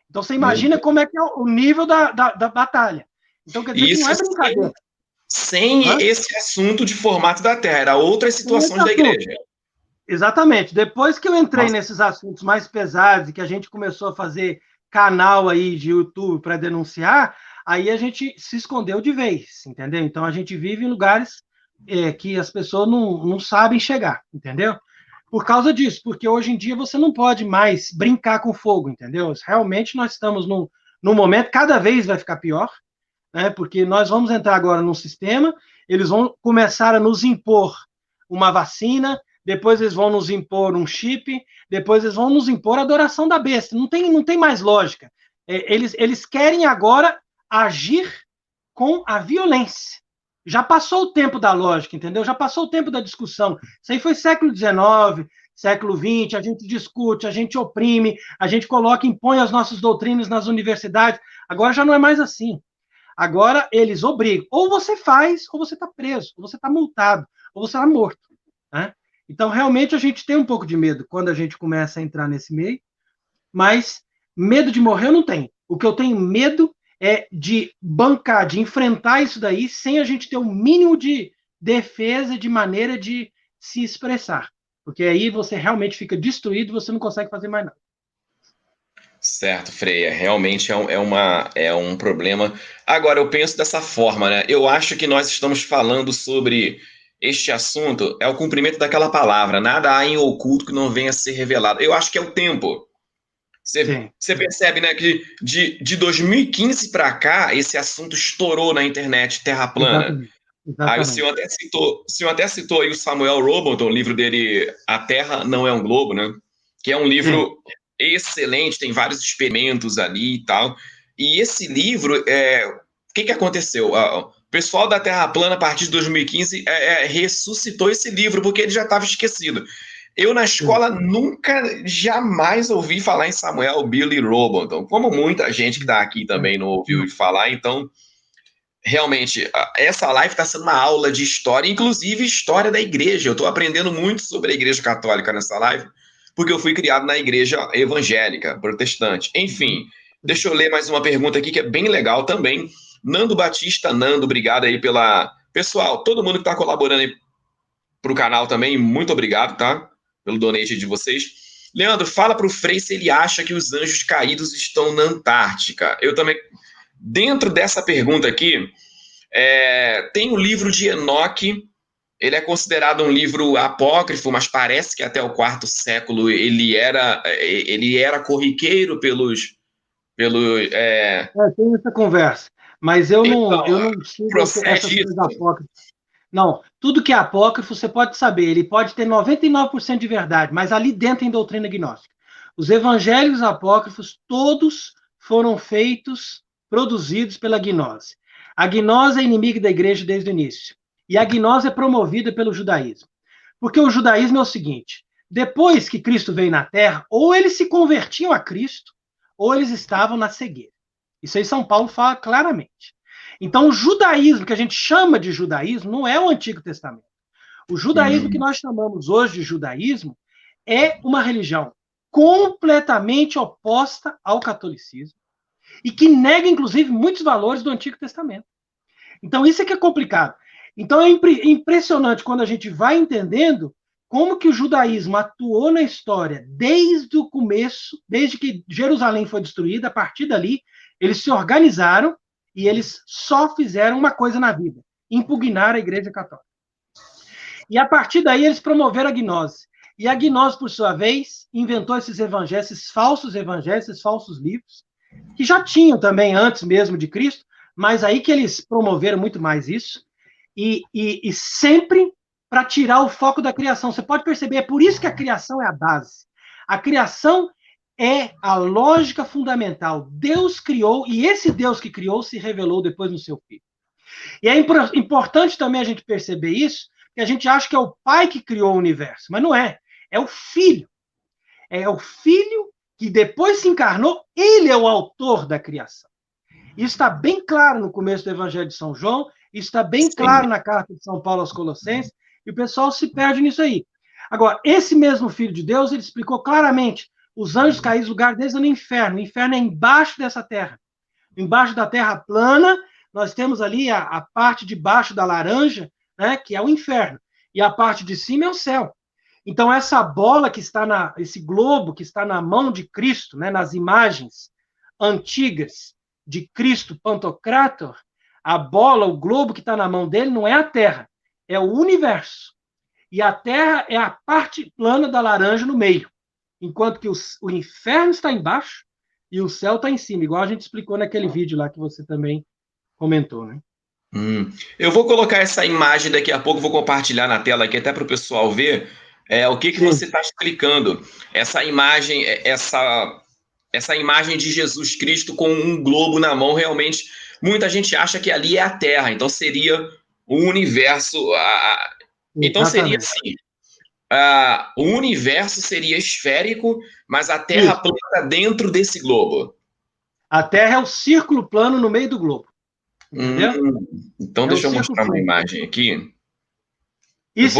Então, você Meu imagina Deus. como é que é o nível da batalha. Então, quer dizer E que não isso é brincadeira. sem Hã? esse assunto de formato da Terra, era outras situações da igreja. Exatamente. Depois que eu entrei Nossa. nesses assuntos mais pesados e que a gente começou a fazer canal aí de YouTube para denunciar, aí a gente se escondeu de vez, entendeu? Então a gente vive em lugares que as pessoas não sabem chegar, entendeu? Por causa disso, porque hoje em dia você não pode mais brincar com fogo, entendeu? Realmente nós estamos num momento, cada vez vai ficar pior, né? Porque nós vamos entrar agora num sistema, eles vão começar a nos impor uma vacina, depois eles vão nos impor um chip, depois eles vão nos impor a adoração da besta. Não tem mais lógica. Eles querem agora agir com a violência. Já passou o tempo da lógica, entendeu? Já passou o tempo da discussão. Isso aí foi século XIX, século XX, a gente discute, a gente oprime, a gente coloca, impõe as nossas doutrinas nas universidades. Agora já não é mais assim. Agora eles obrigam. Ou você faz, ou você está preso, ou você está multado, ou você está morto. Né? Então, realmente, a gente tem um pouco de medo quando a gente começa a entrar nesse meio, mas medo de morrer eu não tenho. O que eu tenho medo é de bancar, de enfrentar isso daí sem a gente ter o mínimo de defesa, de maneira de se expressar. Porque aí você realmente fica destruído e você não consegue fazer mais nada. Certo, Freia. Realmente é um problema. Agora, eu penso dessa forma, né? Eu acho que nós estamos falando sobre este assunto, é o cumprimento daquela palavra. Nada há em oculto que não venha a ser revelado. Eu acho que é o tempo. Sim. Você percebe, né, que de 2015 para cá, esse assunto estourou na internet, terra plana. Exatamente. Aí Exatamente. o senhor até citou aí o Samuel Robotham, o livro dele, A Terra Não é um Globo, né? Que é um Sim. livro excelente, tem vários experimentos ali e tal. E esse livro, o que aconteceu? O pessoal da Terra Plana, a partir de 2015, ressuscitou esse livro, porque ele já estava esquecido. Eu, na Sim. escola, nunca, jamais ouvi falar em Samuel Billy Robotham, como muita gente que está aqui também não ouviu falar, então realmente, essa live está sendo uma aula de história, inclusive história da igreja. Eu estou aprendendo muito sobre a igreja católica nessa live, porque eu fui criado na igreja evangélica, protestante. Enfim, deixa eu ler mais uma pergunta aqui que é bem legal também. Nando Batista, Nando, obrigado aí pela. Pessoal, todo mundo que está colaborando aí para o canal também, muito obrigado, tá? Pelo donate de vocês. Leandro, fala para o Frei se ele acha que os anjos caídos estão na Antártica. Eu também. Dentro dessa pergunta aqui, tem o livro de Enoque. Ele é considerado um livro apócrifo, mas parece que até o quarto século ele era corriqueiro Tem essa conversa, mas eu não sigo essas procede coisas isso. apócrifas. Não, tudo que é apócrifo você pode saber, ele pode ter 99% de verdade, mas ali dentro tem doutrina gnóstica. Os evangelhos apócrifos todos foram feitos, produzidos pela gnose. A gnose é inimiga da igreja desde o início. E a gnose é promovida pelo judaísmo. Porque o judaísmo é o seguinte: depois que Cristo veio na Terra, ou eles se convertiam a Cristo, ou eles estavam na cegueira. Isso aí São Paulo fala claramente. Então, o judaísmo, que a gente chama de judaísmo, não é o Antigo Testamento. O judaísmo que nós chamamos hoje de judaísmo é uma religião completamente oposta ao catolicismo e que nega, inclusive, muitos valores do Antigo Testamento. Então, isso é que é complicado. Então, é impressionante quando a gente vai entendendo como que o judaísmo atuou na história desde o começo, desde que Jerusalém foi destruída, a partir dali, eles se organizaram e eles só fizeram uma coisa na vida, impugnar a Igreja Católica. E a partir daí eles promoveram a gnose. E a gnose, por sua vez, inventou esses evangelhos, esses falsos livros, que já tinham também antes mesmo de Cristo, mas aí que eles promoveram muito mais isso, e sempre para tirar o foco da criação. Você pode perceber, é por isso que a criação é a base. A criação é a lógica fundamental. Deus criou, e esse Deus que criou se revelou depois no seu Filho. E é importante também a gente perceber isso, que a gente acha que é o Pai que criou o universo, mas não é. É o Filho. É o Filho que depois se encarnou, ele é o autor da criação. Isso está bem claro no começo do Evangelho de São João, isso está bem claro na carta de São Paulo aos Colossenses, e o pessoal se perde nisso aí. Agora, esse mesmo Filho de Deus, ele explicou claramente, os anjos caíram, o lugar deles é no inferno. O inferno é embaixo dessa terra. Embaixo da terra plana, nós temos ali a parte de baixo da laranja, né, que é o inferno, e a parte de cima é o céu. Então, essa bola que está esse globo que está na mão de Cristo, né, nas imagens antigas de Cristo Pantocrator, a bola, o globo que está na mão dele não é a Terra, é o universo. E a Terra é a parte plana da laranja no meio, enquanto que o inferno está embaixo e o céu está em cima, igual a gente explicou naquele vídeo lá que você também comentou, né? Eu vou colocar essa imagem daqui a pouco, vou compartilhar na tela aqui até para o pessoal ver o que você está explicando. Essa imagem, essa imagem de Jesus Cristo com um globo na mão, realmente, muita gente acha que ali é a Terra, então seria o universo. Então seria assim: o universo seria esférico, mas a Terra plana dentro desse globo. A Terra é o círculo plano no meio do globo. Entendeu? Então deixa eu mostrar uma imagem aqui. Isso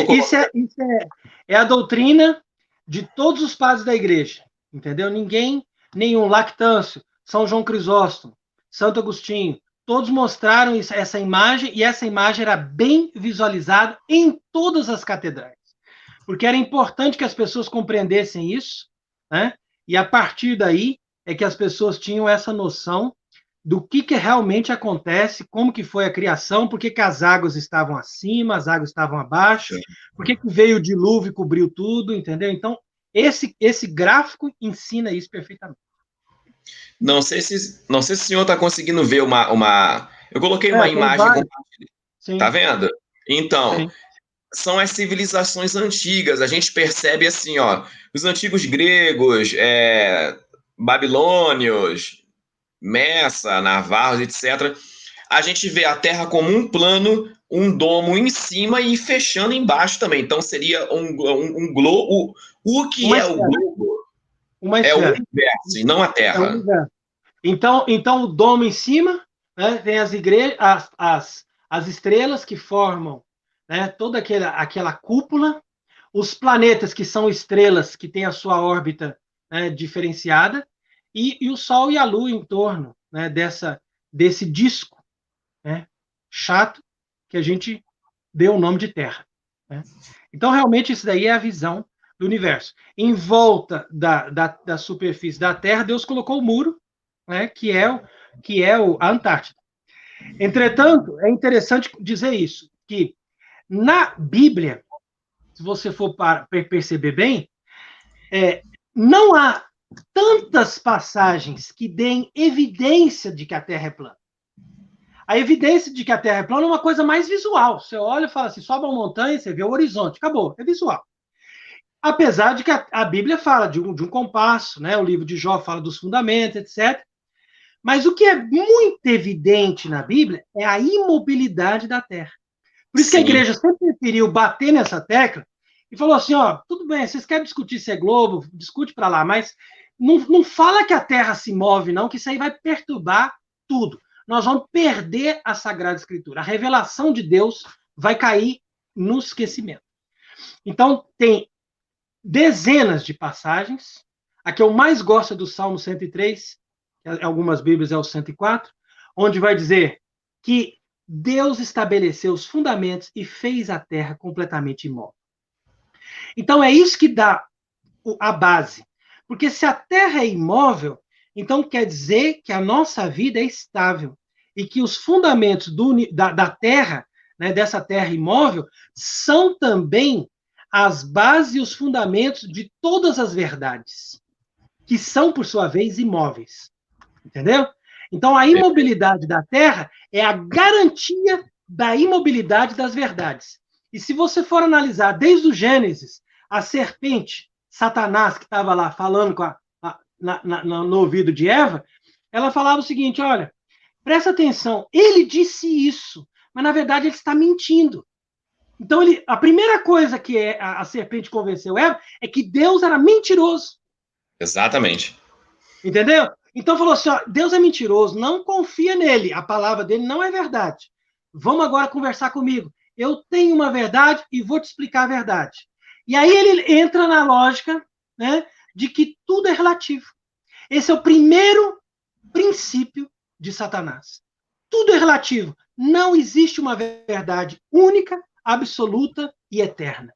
é a doutrina de todos os padres da igreja. Entendeu? Nenhum Lactâncio, São João Crisóstomo, Santo Agostinho, todos mostraram essa imagem, e essa imagem era bem visualizada em todas as catedrais. Porque era importante que as pessoas compreendessem isso, né? E a partir daí é que as pessoas tinham essa noção do que realmente acontece, como que foi a criação, por que as águas estavam acima, as águas estavam abaixo, por que veio o dilúvio e cobriu tudo, entendeu? Então, esse gráfico ensina isso perfeitamente. Não sei se o senhor está conseguindo ver uma... Eu coloquei uma imagem... Tá vendo? Então, são as civilizações antigas. A gente percebe assim, ó, os antigos gregos, babilônios, Messa, navarros, etc. A gente vê a Terra como um plano, um domo em cima e fechando embaixo também. Então seria um globo. O que é o globo? É o universo e não a Terra. Então o domo em cima, né, tem as igrejas, as estrelas que formam, né, toda aquela cúpula, os planetas que são estrelas que têm a sua órbita, né, diferenciada, e o Sol e a Lua em torno, né, desse disco, né, chato que a gente deu o nome de Terra. Né? Então, realmente, isso daí é a visão do universo. Em volta da superfície da Terra, Deus colocou o muro, né, que é a Antártida. Entretanto, é interessante dizer isso, que na Bíblia, se você for perceber bem, não há tantas passagens que deem evidência de que a Terra é plana. A evidência de que a Terra é plana é uma coisa mais visual. Você olha e fala assim, sobe uma montanha, você vê o horizonte, acabou, é visual. Apesar de que a Bíblia fala de um compasso, né? O livro de Jó fala dos fundamentos, etc. Mas o que é muito evidente na Bíblia é a imobilidade da Terra. Por isso que a igreja sempre preferiu bater nessa tecla e falou assim, ó, tudo bem, vocês querem discutir se é globo, discute para lá, mas não fala que a Terra se move, não, que isso aí vai perturbar tudo. Nós vamos perder a Sagrada Escritura. A revelação de Deus vai cair no esquecimento. Então, tem dezenas de passagens. A que eu mais gosto é do Salmo 103, em algumas Bíblias é o 104, onde vai dizer que Deus estabeleceu os fundamentos e fez a terra completamente imóvel. Então, é isso que dá a base. Porque se a terra é imóvel, então quer dizer que a nossa vida é estável e que os fundamentos da terra, né, dessa terra imóvel, são também as bases e os fundamentos de todas as verdades, que são, por sua vez, imóveis. Entendeu? Então, a imobilidade da terra é a garantia da imobilidade das verdades. E se você for analisar desde o Gênesis, a serpente, Satanás, que estava lá falando no ouvido de Eva, ela falava o seguinte: olha, presta atenção, ele disse isso, mas na verdade ele está mentindo. Então, a primeira coisa que a serpente convenceu Eva é que Deus era mentiroso. Exatamente. Entendeu? Então falou assim: ó, Deus é mentiroso, não confia nele, a palavra dele não é verdade. Vamos agora conversar comigo. Eu tenho uma verdade e vou te explicar a verdade. E aí ele entra na lógica, né, de que tudo é relativo. Esse é o primeiro princípio de Satanás. Tudo é relativo. Não existe uma verdade única, absoluta e eterna.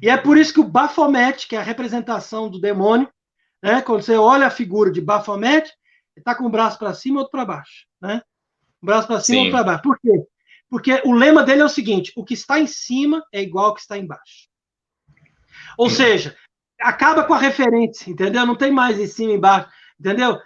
E é por isso que o Baphomet, que é a representação do demônio, né, quando você olha a figura de Baphomet, ele está com o braço para cima e outro para baixo. Né? Um braço para cima e outro para baixo. Por quê? Porque o lema dele é o seguinte: o que está em cima é igual ao que está embaixo. Ou seja, acaba com a referência, entendeu? Não tem mais em cima e embaixo, entendeu?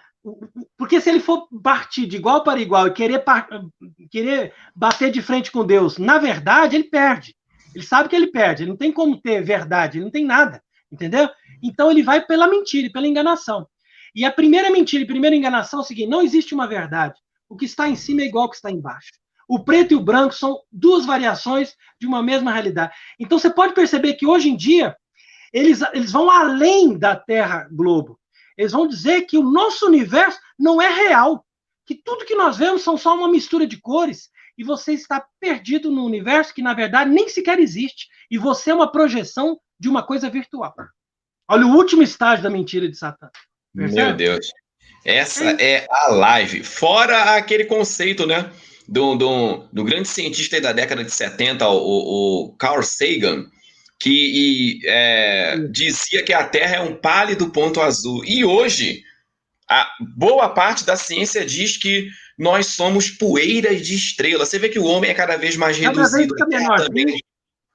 Porque se ele for partir de igual para igual e querer bater de frente com Deus, na verdade, ele perde. Ele sabe que ele perde, ele não tem como ter verdade, ele não tem nada, entendeu? Então ele vai pela mentira e pela enganação. E a primeira mentira e a primeira enganação é o seguinte: não existe uma verdade. O que está em cima é igual ao que está embaixo. O preto e o branco são duas variações de uma mesma realidade. Então você pode perceber que hoje em dia eles vão além da Terra globo. Eles vão dizer que o nosso universo não é real, que tudo que nós vemos são só uma mistura de cores, e você está perdido no universo que, na verdade, nem sequer existe, e você é uma projeção de uma coisa virtual. Olha o último estágio da mentira de Satã. Percebe? Meu Deus. Essa é a live. Fora aquele conceito, né, do grande cientista da década de 70, o Carl Sagan, que dizia que a Terra é um pálido ponto azul. E hoje, a boa parte da ciência diz que nós somos poeiras de estrelas. Você vê que o homem é cada vez mais reduzido.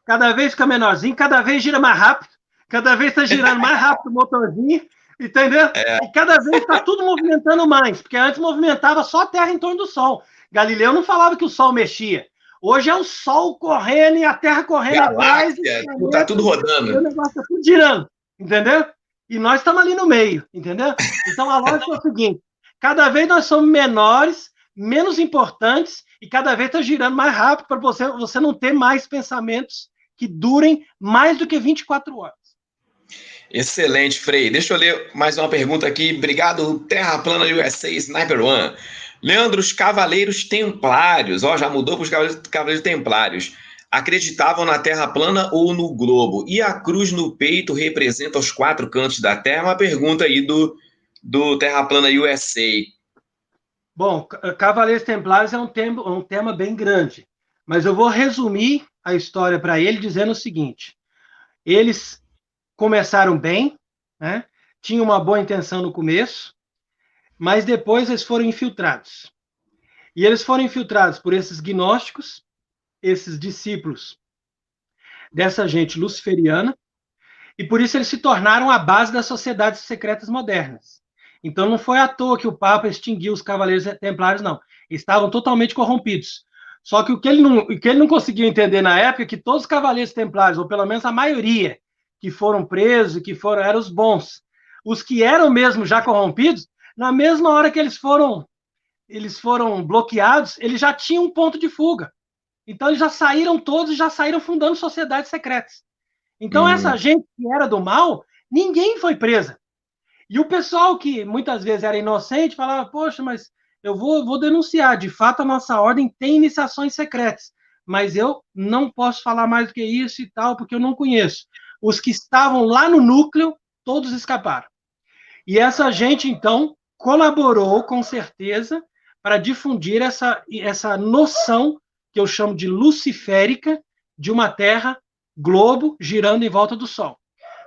Cada vez fica menorzinho, cada vez gira mais rápido, cada vez está girando mais rápido o motorzinho, entendeu? E cada vez está tudo movimentando mais, porque antes movimentava só a Terra em torno do Sol. Galileu não falava que o Sol mexia. Hoje é o Sol correndo e a Terra correndo atrás. Está tudo rodando. E o negócio está tudo girando, entendeu? E nós estamos ali no meio, entendeu? Então a lógica é o seguinte: cada vez nós somos menores, menos importantes, e cada vez está girando mais rápido para você não ter mais pensamentos que durem mais do que 24 horas. Excelente, Frei. Deixa eu ler mais uma pergunta aqui. Obrigado, Terra Plana USA Sniper One. Leandro, os Cavaleiros Templários, já mudou para os Cavaleiros Templários, acreditavam na Terra plana ou no globo? E a cruz no peito representa os 4 cantos da Terra? Uma pergunta aí do Terra Plana USA. Bom, Cavaleiros Templários é um tema bem grande, mas eu vou resumir a história para ele dizendo o seguinte: eles começaram bem, né? Tinham uma boa intenção no começo, mas depois eles foram infiltrados. E eles foram infiltrados por esses gnósticos, esses discípulos dessa gente luciferiana, e por isso eles se tornaram a base das sociedades secretas modernas. Então não foi à toa que o Papa extinguiu os Cavaleiros Templários, não. Estavam totalmente corrompidos. Só que o que ele não conseguiu entender na época é que todos os Cavaleiros Templários, ou pelo menos a maioria, que foram presos, eram os bons. Os que eram mesmo já corrompidos, na mesma hora que eles foram bloqueados, eles já tinham um ponto de fuga. Então eles já saíram todos e já saíram fundando sociedades secretas. Então essa gente que era do mal, ninguém foi presa. E o pessoal que muitas vezes era inocente falava: poxa, mas eu vou denunciar. De fato, a nossa ordem tem iniciações secretas. mas eu não posso falar mais do que isso e tal, porque eu não conheço. Os que estavam lá no núcleo, todos escaparam. E essa gente, então, colaborou, com certeza, para difundir essa noção que eu chamo de luciférica de uma Terra globo girando em volta do Sol.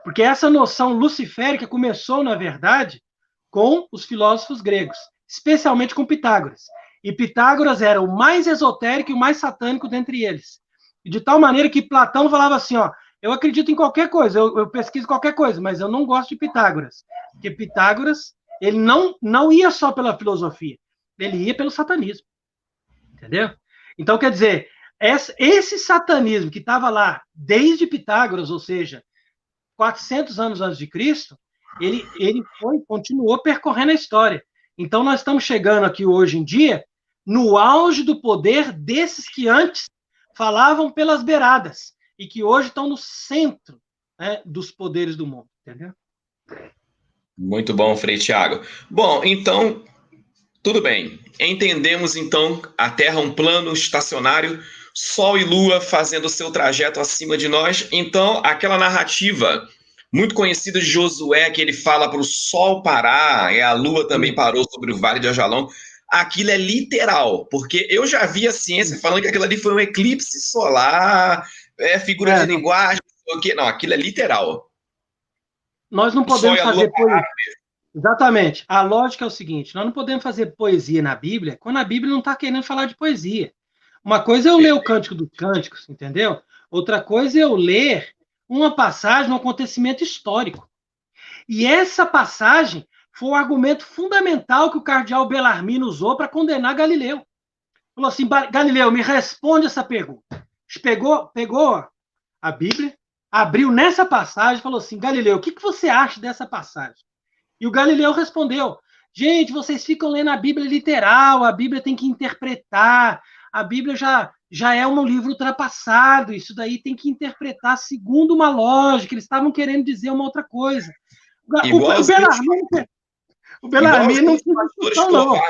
Porque essa noção luciférica começou, na verdade, com os filósofos gregos, especialmente com Pitágoras. E Pitágoras era o mais esotérico e o mais satânico dentre eles. E de tal maneira que Platão falava assim, ó, eu acredito em qualquer coisa, eu pesquiso qualquer coisa, mas eu não gosto de Pitágoras. Porque Pitágoras, ele não ia só pela filosofia, ele ia pelo satanismo. Entendeu? Então, quer dizer, esse satanismo que estava lá desde Pitágoras, ou seja, 400 anos antes de Cristo, ele continuou percorrendo a história. Então, nós estamos chegando aqui hoje em dia no auge do poder desses que antes falavam pelas beiradas e que hoje estão no centro, né, dos poderes do mundo, entendeu? Muito bom, Frei Tiago. Bom, então, tudo bem. Entendemos, então, a Terra um plano estacionário, Sol e Lua fazendo o seu trajeto acima de nós. Então, aquela narrativa muito conhecida de Josué, que ele fala para o Sol parar, a Lua também parou sobre o Vale de Ajalon, aquilo é literal, porque eu já vi a ciência falando que aquilo ali foi um eclipse solar, figura de linguagem, não. Não, aquilo é literal. Nós não podemos fazer poesia. Exatamente. A lógica é o seguinte, nós não podemos fazer poesia na Bíblia quando a Bíblia não está querendo falar de poesia. Uma coisa é eu ler o Cântico dos Cânticos, entendeu? Outra coisa é eu ler uma passagem, um acontecimento histórico. E essa passagem foi o argumento fundamental que o cardeal Bellarmino usou para condenar Galileu. Falou assim, Galileu, me responde essa pergunta. Pegou a Bíblia, abriu nessa passagem e falou assim, Galileu, o que você acha dessa passagem? E o Galileu respondeu, gente, vocês ficam lendo a Bíblia literal, a Bíblia tem que interpretar, a Bíblia já é um livro ultrapassado, isso daí tem que interpretar segundo uma lógica, eles estavam querendo dizer uma outra coisa. O Bellarmino não.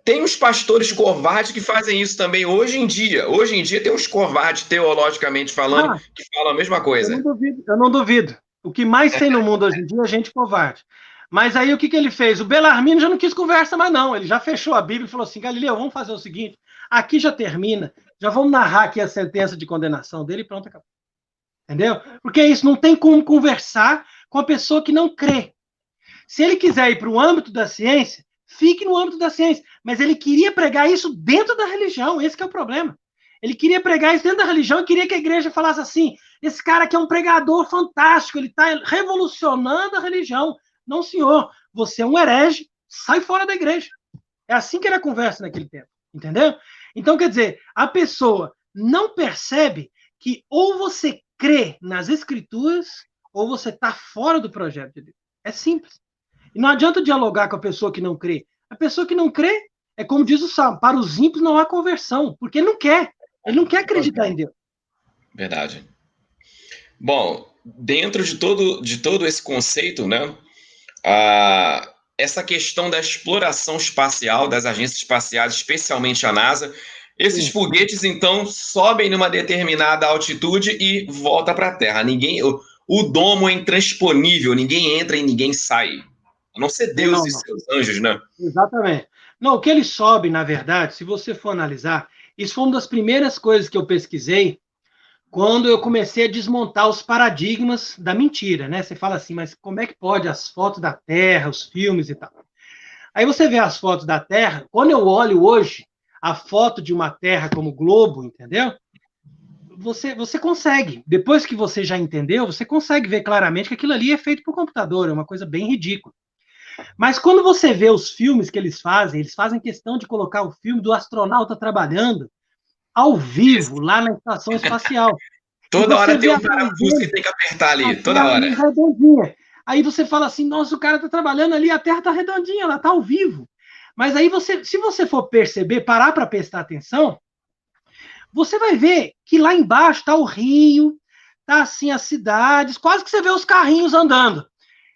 Tem os pastores covardes que fazem isso também hoje em dia. Hoje em dia tem uns covardes, teologicamente falando, que falam a mesma coisa. Eu não duvido. O que mais tem no mundo hoje em dia é gente covarde. Mas aí o que ele fez? O Bellarmino já não quis conversa mais não. Ele já fechou a Bíblia e falou assim, Galileu, vamos fazer o seguinte, aqui já termina, já vamos narrar aqui a sentença de condenação dele e pronto, acabou. Entendeu? Porque é isso, não tem como conversar com a pessoa que não crê. Se ele quiser ir para o âmbito da ciência, fique no âmbito da ciência. Mas ele queria pregar isso dentro da religião, esse que é o problema. Ele queria pregar isso dentro da religião e queria que a igreja falasse assim, esse cara aqui é um pregador fantástico, ele está revolucionando a religião. Não, senhor, você é um herege, sai fora da igreja. É assim que era a conversa naquele tempo, entendeu? Então, quer dizer, a pessoa não percebe que ou você crê nas escrituras ou você está fora do projeto de Deus. É simples. E não adianta dialogar com a pessoa que não crê. A pessoa que não crê, é como diz o Salmo, para os ímpios não há conversão, porque ele não quer. Ele não quer acreditar em Deus. Verdade. Bom, dentro de todo esse conceito, né, essa questão da exploração espacial das agências espaciais, especialmente a NASA, esses foguetes, então, sobem numa determinada altitude e voltam para a Terra. O domo é intransponível, ninguém entra e ninguém sai. A não ser Deus e seus anjos, né? Exatamente. Não, o que ele sobe, na verdade, se você for analisar, isso foi uma das primeiras coisas que eu pesquisei quando eu comecei a desmontar os paradigmas da mentira, né? Você fala assim, mas como é que pode as fotos da Terra, os filmes e tal? Aí você vê as fotos da Terra, quando eu olho hoje a foto de uma Terra como globo, entendeu? Você consegue, depois que você já entendeu, você consegue ver claramente que aquilo ali é feito por computador, é uma coisa bem ridícula. Mas quando você vê os filmes que eles fazem questão de colocar o filme do astronauta trabalhando ao vivo, lá na estação espacial. Toda hora tem um parafuso que tem que apertar ali, toda hora. Redondinha. Aí você fala assim, nossa, o cara está trabalhando ali, a Terra está redondinha, ela está ao vivo. Mas aí, se você for perceber, parar para prestar atenção, você vai ver que lá embaixo está o rio, está assim as cidades, quase que você vê os carrinhos andando.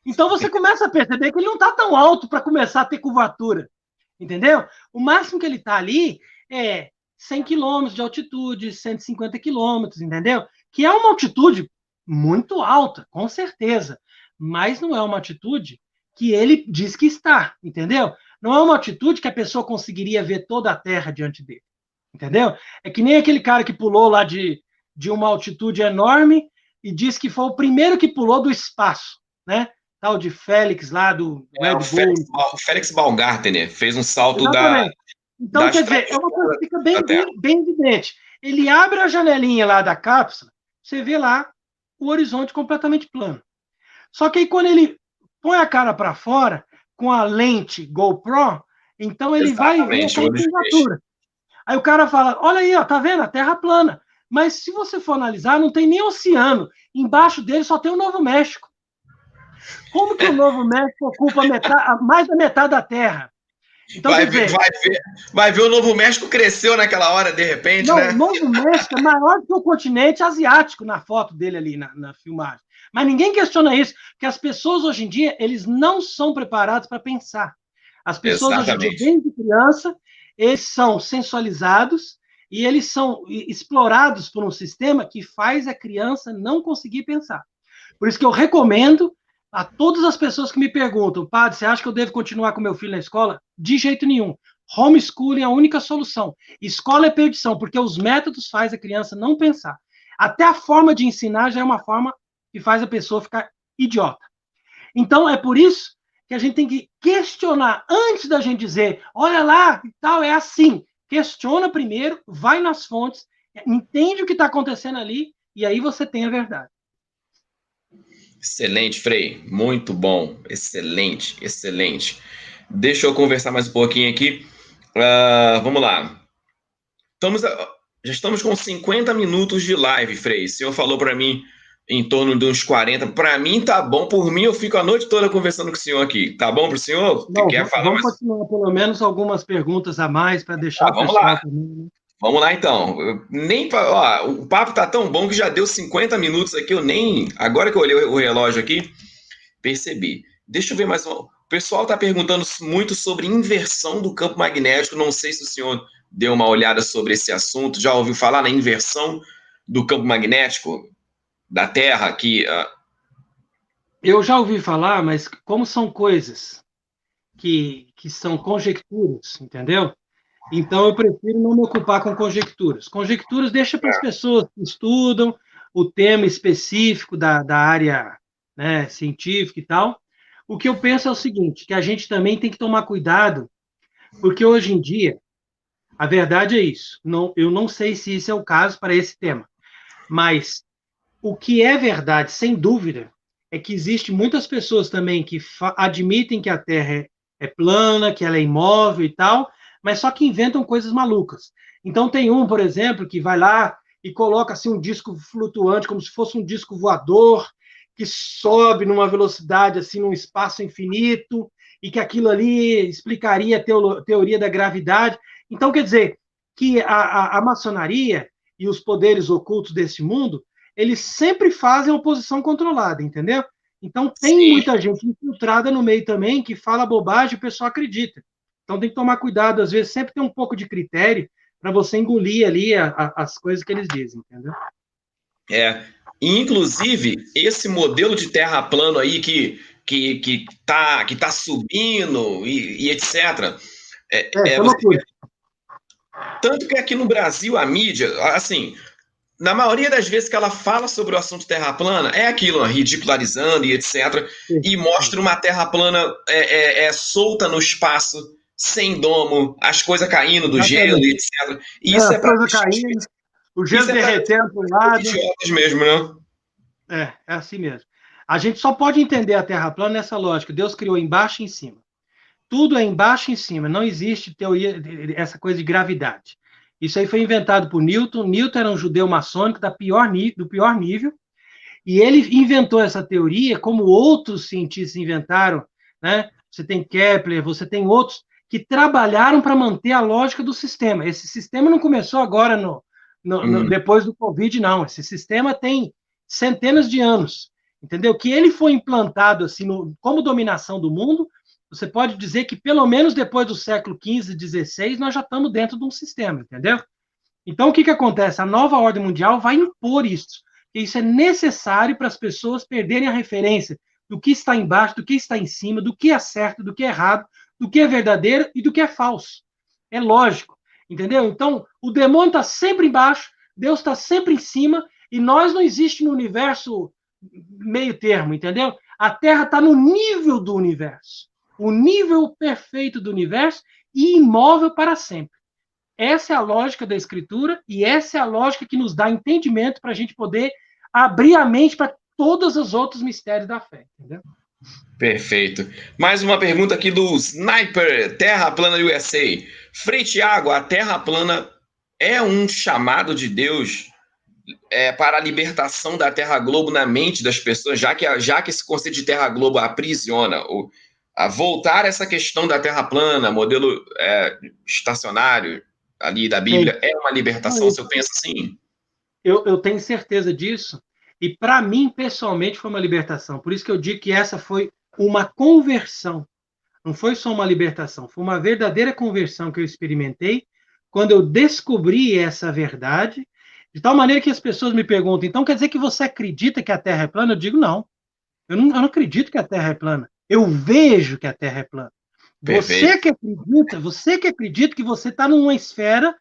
Então você começa a perceber que ele não está tão alto para começar a ter curvatura, entendeu? O máximo que ele está ali é 100 quilômetros de altitude, 150 quilômetros, entendeu? Que é uma altitude muito alta, com certeza, mas não é uma altitude que ele diz que está, entendeu? Não é uma altitude que a pessoa conseguiria ver toda a Terra diante dele, entendeu? É que nem aquele cara que pulou lá de uma altitude enorme e disse que foi o primeiro que pulou do espaço, né? Tal de Félix lá do Red Bull. O Félix Baumgartner fez um salto Exatamente. Então, da quer dizer, é uma coisa que fica bem evidente. Ele abre a janelinha lá da cápsula, você vê lá o horizonte completamente plano. Só que aí, quando ele põe a cara para fora, com a lente GoPro, então ele vai ver a temperatura. Aí o cara fala, olha aí, ó, tá vendo? A Terra plana. Mas se você for analisar, não tem nem oceano. Embaixo dele só tem o Novo México. Como que o Novo México ocupa mais da metade da Terra? Então, vai ver o Novo México cresceu naquela hora, de repente, não, né? O Novo México é maior que o continente asiático na foto dele ali, na filmagem. Mas ninguém questiona isso, porque as pessoas hoje em dia, eles não são preparados para pensar. As pessoas hoje em dia, desde criança, eles são sensualizados e eles são explorados por um sistema que faz a criança não conseguir pensar. Por isso que eu recomendo a todas as pessoas que me perguntam, padre, você acha que eu devo continuar com meu filho na escola? De jeito nenhum. Homeschooling é a única solução. Escola é perdição, porque os métodos fazem a criança não pensar. Até a forma de ensinar já é uma forma que faz a pessoa ficar idiota. Então, é por isso que a gente tem que questionar antes da gente dizer, olha lá, e tal, é assim. Questiona primeiro, vai nas fontes, entende o que está acontecendo ali, e aí você tem a verdade. Excelente, Frei. Muito bom. Excelente, excelente. Deixa eu conversar mais um pouquinho aqui. Vamos lá. Já estamos com 50 minutos de live, Frei. O senhor falou para mim em torno de uns 40. Para mim tá bom. Por mim, eu fico a noite toda conversando com o senhor aqui. Tá bom para o senhor? Não, quer falar vamos continuar pelo menos algumas perguntas a mais para deixar o pessoal lá. Também. Vamos lá, então. O papo tá tão bom que já deu 50 minutos aqui. Agora que eu olhei o relógio aqui, percebi. Deixa eu ver mais uma. O pessoal está perguntando muito sobre inversão do campo magnético. Não sei se o senhor deu uma olhada sobre esse assunto. Já ouviu falar na inversão do campo magnético da Terra aqui? Eu já ouvi falar, mas como são coisas que são conjecturas, entendeu? Então, eu prefiro não me ocupar com conjecturas. Conjecturas deixa para as pessoas que estudam o tema específico da área, né, científica e tal. O que eu penso é o seguinte, que a gente também tem que tomar cuidado, porque hoje em dia, a verdade é isso. Eu não sei se isso é o caso para esse tema, mas o que é verdade, sem dúvida, é que existem muitas pessoas também que admitem que a Terra é plana, que ela é imóvel e tal, mas só que inventam coisas malucas. Então tem um, por exemplo, que vai lá e coloca assim um disco flutuante, como se fosse um disco voador, que sobe numa velocidade assim, num espaço infinito, e que aquilo ali explicaria a teoria da gravidade. Então, quer dizer, que a maçonaria e os poderes ocultos desse mundo, eles sempre fazem oposição controlada, entendeu? Então, tem muita gente infiltrada no meio também que fala bobagem e o pessoal acredita. Então, tem que tomar cuidado, às vezes, sempre tem um pouco de critério para você engolir ali as coisas que eles dizem, entendeu? Inclusive, esse modelo de terra plano aí que tá subindo e etc. Tanto que aqui no Brasil, a mídia, assim, na maioria das vezes que ela fala sobre o assunto terra plana, é aquilo, ridicularizando e etc. E mostra uma terra plana solta no espaço, sem domo, as coisas caindo do gelo e etc. E isso é para o gelo derretendo para um lado. Idiotas mesmo, né? É assim mesmo. A gente só pode entender a Terra plana nessa lógica. Deus criou embaixo e em cima. Tudo é embaixo e em cima. Não existe teoria, essa coisa de gravidade. Isso aí foi inventado por Newton. Newton era um judeu maçônico do pior nível. E ele inventou essa teoria, como outros cientistas inventaram, né? Você tem Kepler, você tem outros que trabalharam para manter a lógica do sistema. Esse sistema não começou agora depois do Covid, não. Esse sistema tem centenas de anos, entendeu? Que ele foi implantado assim como dominação do mundo. Você pode dizer que pelo menos depois do século XV, XVI, nós já estamos dentro de um sistema, entendeu? Então, o que acontece? A nova ordem mundial vai impor isso. E isso é necessário para as pessoas perderem a referência do que está embaixo, do que está em cima, do que é certo, do que é errado, do que é verdadeiro e do que é falso. É lógico, entendeu? Então, o demônio está sempre embaixo, Deus está sempre em cima, e nós não existe no universo meio termo, entendeu? A Terra está no nível do universo, o nível perfeito do universo e imóvel para sempre. Essa é a lógica da Escritura e essa é a lógica que nos dá entendimento para a gente poder abrir a mente para todos os outros mistérios da fé, entendeu? Perfeito. Mais uma pergunta aqui do Sniper, Terra Plana USA. Frei Tiago, a Terra Plana é um chamado de Deus para a libertação da Terra Globo na mente das pessoas, já que esse conceito de Terra Globo aprisiona, a voltar essa questão da Terra plana, modelo estacionário ali da Bíblia, é uma libertação? Você pensa assim? Eu tenho certeza disso, e para mim, pessoalmente, foi uma libertação. Por isso que eu digo que essa foi uma conversão. Não foi só uma libertação, foi uma verdadeira conversão que eu experimentei quando eu descobri essa verdade, de tal maneira que as pessoas me perguntam, então quer dizer que você acredita que a Terra é plana? Eu digo, não. Eu não acredito que a Terra é plana. Eu vejo que a Terra é plana. Perfeito. Você que acredita que você está numa esfera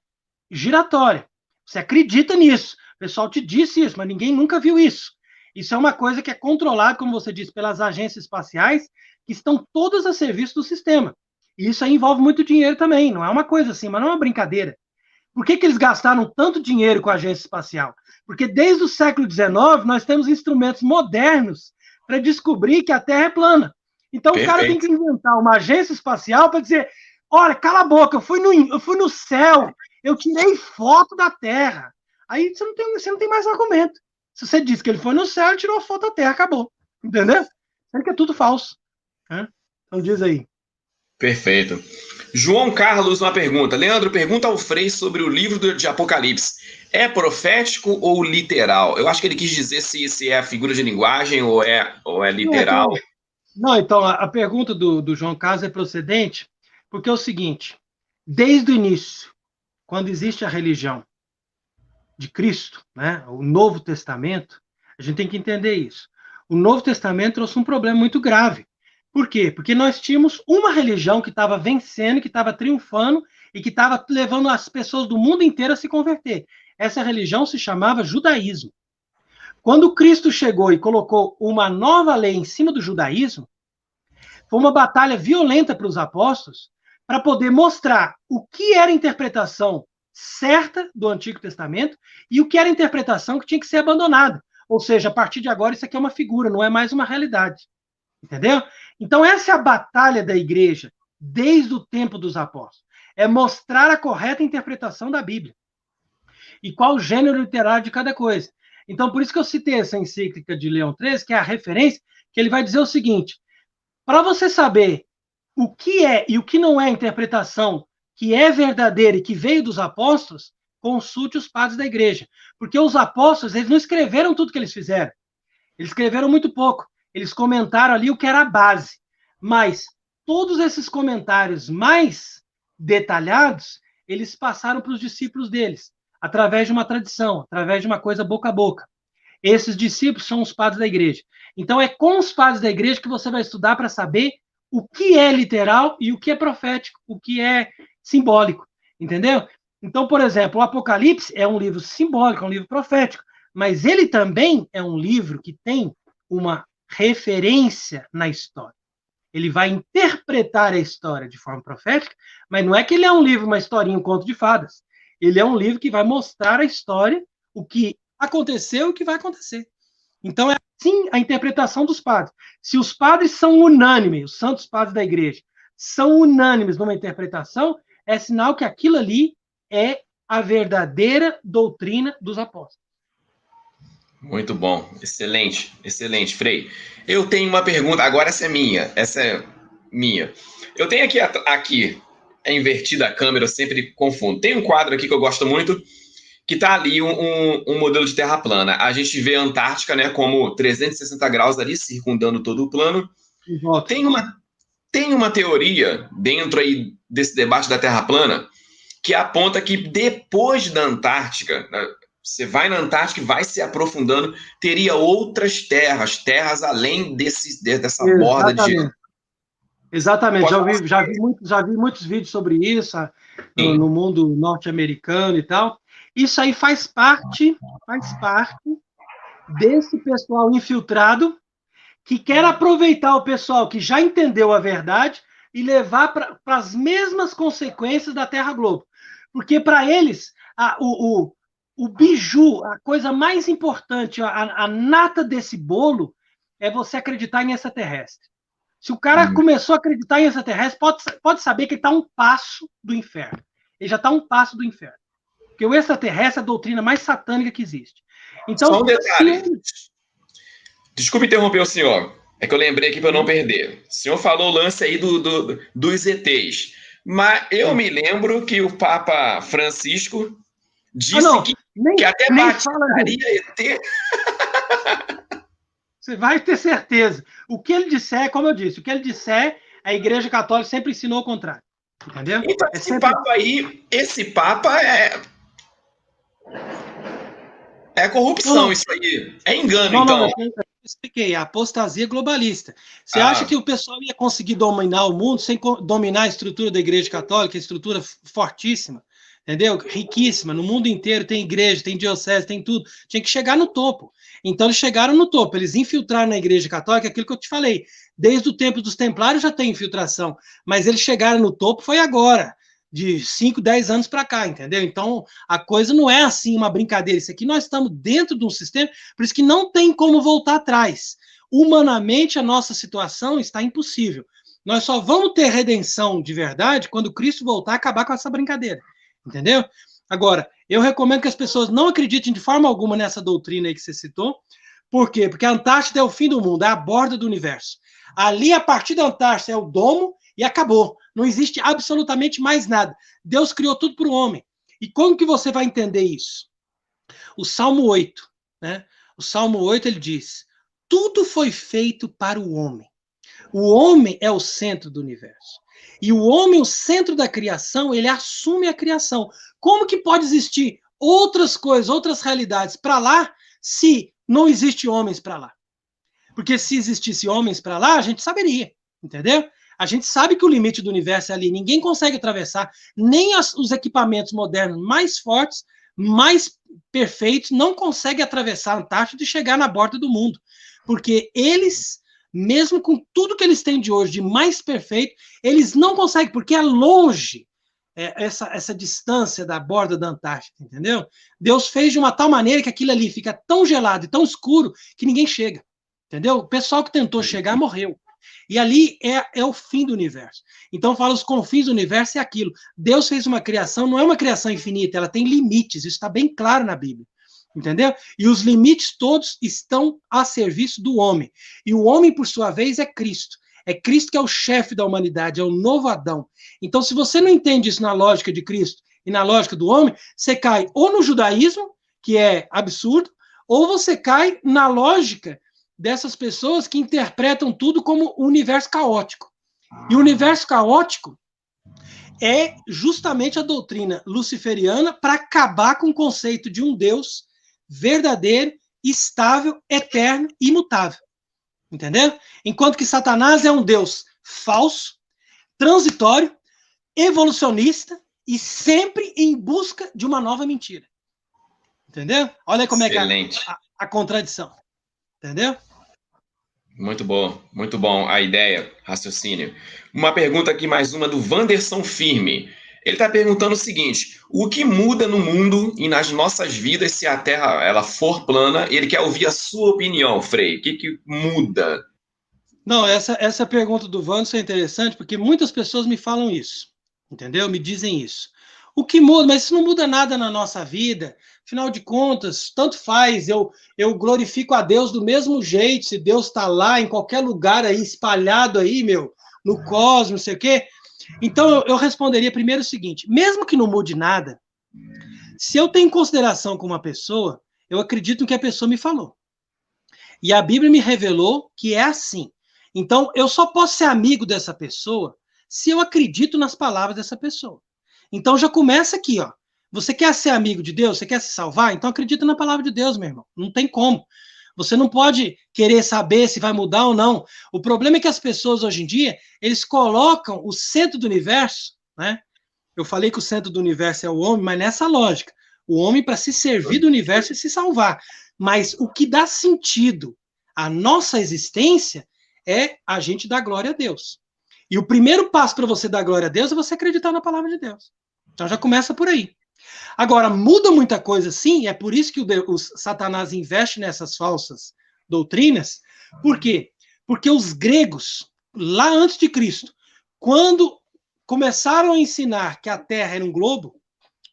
giratória. Você acredita nisso. O pessoal te disse isso, mas ninguém nunca viu isso. Isso é uma coisa que é controlada, como você disse, pelas agências espaciais, que estão todas a serviço do sistema. E isso aí envolve muito dinheiro também. Não é uma coisa assim, mas não é uma brincadeira. Por que eles gastaram tanto dinheiro com a agência espacial? Porque desde o século XIX nós temos instrumentos modernos para descobrir que a Terra é plana. Então o cara tem que inventar uma agência espacial para dizer: olha, cala a boca, eu fui no céu, eu tirei foto da Terra. Aí você não tem mais argumento. Se você diz que ele foi no céu, ele tirou foto da Terra, acabou. Entendeu? Sendo que é tudo falso. Então diz aí. Perfeito. João Carlos, uma pergunta. Leandro, pergunta ao Frei sobre o livro de Apocalipse. É profético ou literal? Eu acho que ele quis dizer se é figura de linguagem ou é literal. Não, então, a pergunta do João Carlos é procedente, porque é o seguinte, desde o início, quando existe a religião de Cristo, né, o Novo Testamento, a gente tem que entender isso. O Novo Testamento trouxe um problema muito grave. Por quê? Porque nós tínhamos uma religião que estava vencendo, que estava triunfando e que estava levando as pessoas do mundo inteiro a se converter. Essa religião se chamava judaísmo. Quando Cristo chegou e colocou uma nova lei em cima do judaísmo, foi uma batalha violenta para os apóstolos para poder mostrar o que era a interpretação certa do Antigo Testamento e o que era a interpretação que tinha que ser abandonada. Ou seja, a partir de agora isso aqui é uma figura, não é mais uma realidade. Entendeu? Então essa é a batalha da igreja desde o tempo dos apóstolos. É mostrar a correta interpretação da Bíblia. E qual o gênero literário de cada coisa. Então, por isso que eu citei essa encíclica de Leão XIII, que é a referência, que ele vai dizer o seguinte: para você saber o que é e o que não é a interpretação que é verdadeira e que veio dos apóstolos, consulte os padres da igreja. Porque os apóstolos, eles não escreveram tudo que eles fizeram. Eles escreveram muito pouco. Eles comentaram ali o que era a base. Mas todos esses comentários mais detalhados, eles passaram para os discípulos deles, através de uma tradição, através de uma coisa boca a boca. Esses discípulos são os padres da igreja. Então é com os padres da igreja que você vai estudar para saber o que é literal e o que é profético, o que é simbólico, entendeu? Então, por exemplo, o Apocalipse é um livro simbólico, é um livro profético, mas ele também é um livro que tem uma referência na história. Ele vai interpretar a história de forma profética, mas não é que ele é um livro, uma historinha, um conto de fadas. Ele é um livro que vai mostrar a história, o que aconteceu e o que vai acontecer. Então, é assim a interpretação dos padres. Se os padres são unânimes, os santos padres da igreja, são unânimes numa interpretação, é sinal que aquilo ali é a verdadeira doutrina dos apóstolos. Muito bom, excelente, excelente, Frei. Eu tenho uma pergunta, agora essa é minha. Eu tenho aqui é invertida a câmera, eu sempre confundo. Tem um quadro aqui que eu gosto muito, que tá ali um modelo de terra plana. A gente vê a Antártica, né, como 360 graus ali, circundando todo o plano. Tem uma teoria dentro aí desse debate da terra plana, que aponta que depois da Antártica, você vai na Antártica e vai se aprofundando, teria outras terras além dessa borda de gelo. Exatamente, já vi muitos vídeos sobre isso no mundo norte-americano e tal. Isso aí faz parte desse pessoal infiltrado que quer aproveitar o pessoal que já entendeu a verdade e levar para as mesmas consequências da Terra Globo. Porque para eles, o biju, a coisa mais importante, a nata desse bolo, é você acreditar em extraterrestre. Se o cara começou a acreditar em extraterrestre, pode saber que ele está um passo do inferno. Ele já está um passo do inferno. Porque o extraterrestre é a doutrina mais satânica que existe. Então, só um detalhe. Desculpe interromper o senhor. É que eu lembrei aqui para eu não perder. O senhor falou o lance aí dos ETs. Mas eu me lembro que o Papa Francisco disse que até batizaria ET. Você vai ter certeza. O que ele disser, como eu disse, o que ele disser, a Igreja Católica sempre ensinou o contrário. Entendeu? Então, esse Papa é corrupção, isso aí. É engano, então. Eu expliquei, a apostasia globalista. Você acha que o pessoal ia conseguir dominar o mundo sem dominar a estrutura da Igreja Católica, a estrutura fortíssima, entendeu? Riquíssima, no mundo inteiro tem igreja, tem diocese, tem tudo. Tinha que chegar no topo. Então eles chegaram no topo, eles infiltraram na Igreja Católica, aquilo que eu te falei. Desde o tempo dos Templários já tem infiltração, mas eles chegaram no topo foi agora, de 5, 10 anos para cá, entendeu? Então, a coisa não é assim uma brincadeira. Isso aqui nós estamos dentro de um sistema, por isso que não tem como voltar atrás. Humanamente, a nossa situação está impossível. Nós só vamos ter redenção de verdade quando Cristo voltar a acabar com essa brincadeira, entendeu? Agora, eu recomendo que as pessoas não acreditem de forma alguma nessa doutrina aí que você citou. Por quê? Porque a Antártida é o fim do mundo, é a borda do universo. Ali, a partir da Antártida, é o domo e acabou. Não existe absolutamente mais nada. Deus criou tudo para o homem. E como que você vai entender isso? O Salmo 8, né? O Salmo 8, ele diz, tudo foi feito para o homem. O homem é o centro do universo. E o homem, o centro da criação, ele assume a criação. Como que pode existir outras coisas, outras realidades para lá, se não existe homens para lá? Porque se existisse homens para lá, a gente saberia, entendeu? A gente sabe que o limite do universo é ali, ninguém consegue atravessar, nem os equipamentos modernos mais fortes, mais perfeitos, não conseguem atravessar a Antártida e chegar na borda do mundo. Porque eles, mesmo com tudo que eles têm de hoje, de mais perfeito, eles não conseguem, porque é longe essa distância da borda da Antártida, entendeu? Deus fez de uma tal maneira que aquilo ali fica tão gelado e tão escuro que ninguém chega, entendeu? O pessoal que tentou chegar morreu. E ali é o fim do universo. Então, fala, os confins do universo é aquilo. Deus fez uma criação, não é uma criação infinita, ela tem limites, isso está bem claro na Bíblia. Entendeu? E os limites todos estão a serviço do homem. E o homem, por sua vez, é Cristo. É Cristo que é o chefe da humanidade, é o novo Adão. Então, se você não entende isso na lógica de Cristo e na lógica do homem, você cai ou no judaísmo, que é absurdo, ou você cai na lógica dessas pessoas que interpretam tudo como um universo caótico. E o universo caótico é justamente a doutrina luciferiana para acabar com o conceito de um Deus verdadeiro, estável, eterno e imutável. Entendeu? Enquanto que Satanás é um Deus falso, transitório, evolucionista e sempre em busca de uma nova mentira. Entendeu? Olha como Excelente. É que a contradição. Entendeu? Muito bom a ideia, raciocínio. Uma pergunta aqui, mais uma, do Wanderson Firme. Ele está perguntando o seguinte, o que muda no mundo e nas nossas vidas se a Terra ela for plana? Ele quer ouvir a sua opinião, Frei. O que muda? Não, essa pergunta do Wanderson é interessante, porque muitas pessoas me falam isso, entendeu? Me dizem isso. O que muda? Mas isso não muda nada na nossa vida. Afinal de contas, tanto faz, eu glorifico a Deus do mesmo jeito, se Deus está lá, em qualquer lugar aí, espalhado aí, no cosmos, não sei o quê. Então, eu responderia primeiro o seguinte, mesmo que não mude nada, se eu tenho consideração com uma pessoa, eu acredito no que a pessoa me falou. E a Bíblia me revelou que é assim. Então, eu só posso ser amigo dessa pessoa se eu acredito nas palavras dessa pessoa. Então já começa aqui, ó. Você quer ser amigo de Deus? Você quer se salvar? Então acredita na palavra de Deus, meu irmão. Não tem como. Você não pode querer saber se vai mudar ou não. O problema é que as pessoas hoje em dia, eles colocam o centro do universo, né? Eu falei que o centro do universo é o homem, mas nessa lógica. O homem para se servir do universo e se salvar. Mas o que dá sentido à nossa existência é a gente dar glória a Deus. E o primeiro passo para você dar glória a Deus é você acreditar na palavra de Deus. Então já começa por aí. Agora, muda muita coisa sim, e é por isso que o Satanás investe nessas falsas doutrinas. Por quê? Porque os gregos, lá antes de Cristo, quando começaram a ensinar que a Terra era um globo,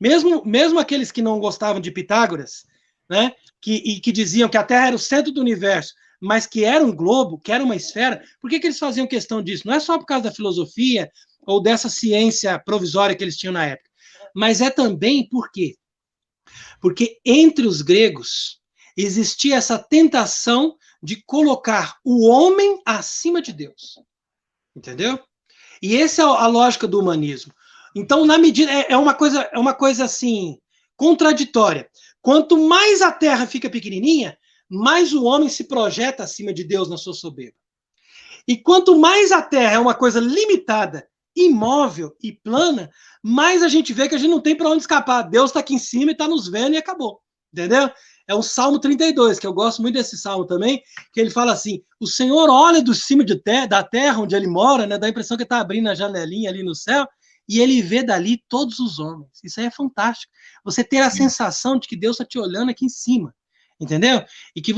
mesmo aqueles que não gostavam de Pitágoras, né, que diziam que a Terra era o centro do universo, mas que era um globo, que era uma esfera, por que eles faziam questão disso? Não é só por causa da filosofia ou dessa ciência provisória que eles tinham na época, mas é também por quê? Porque entre os gregos existia essa tentação de colocar o homem acima de Deus. Entendeu? E essa é a lógica do humanismo. Então, na medida é uma coisa assim contraditória. Quanto mais a Terra fica pequenininha, mais o homem se projeta acima de Deus na sua soberba. E quanto mais a Terra é uma coisa limitada, imóvel e plana, mais a gente vê que a gente não tem para onde escapar. Deus está aqui em cima e está nos vendo e acabou. Entendeu? É o Salmo 32, que eu gosto muito desse salmo também, que ele fala assim, o Senhor olha do cima da terra onde ele mora, né, dá a impressão que ele está abrindo a janelinha ali no céu, e ele vê dali todos os homens. Isso aí é fantástico. Você ter a sensação de que Deus está te olhando aqui em cima, entendeu? E que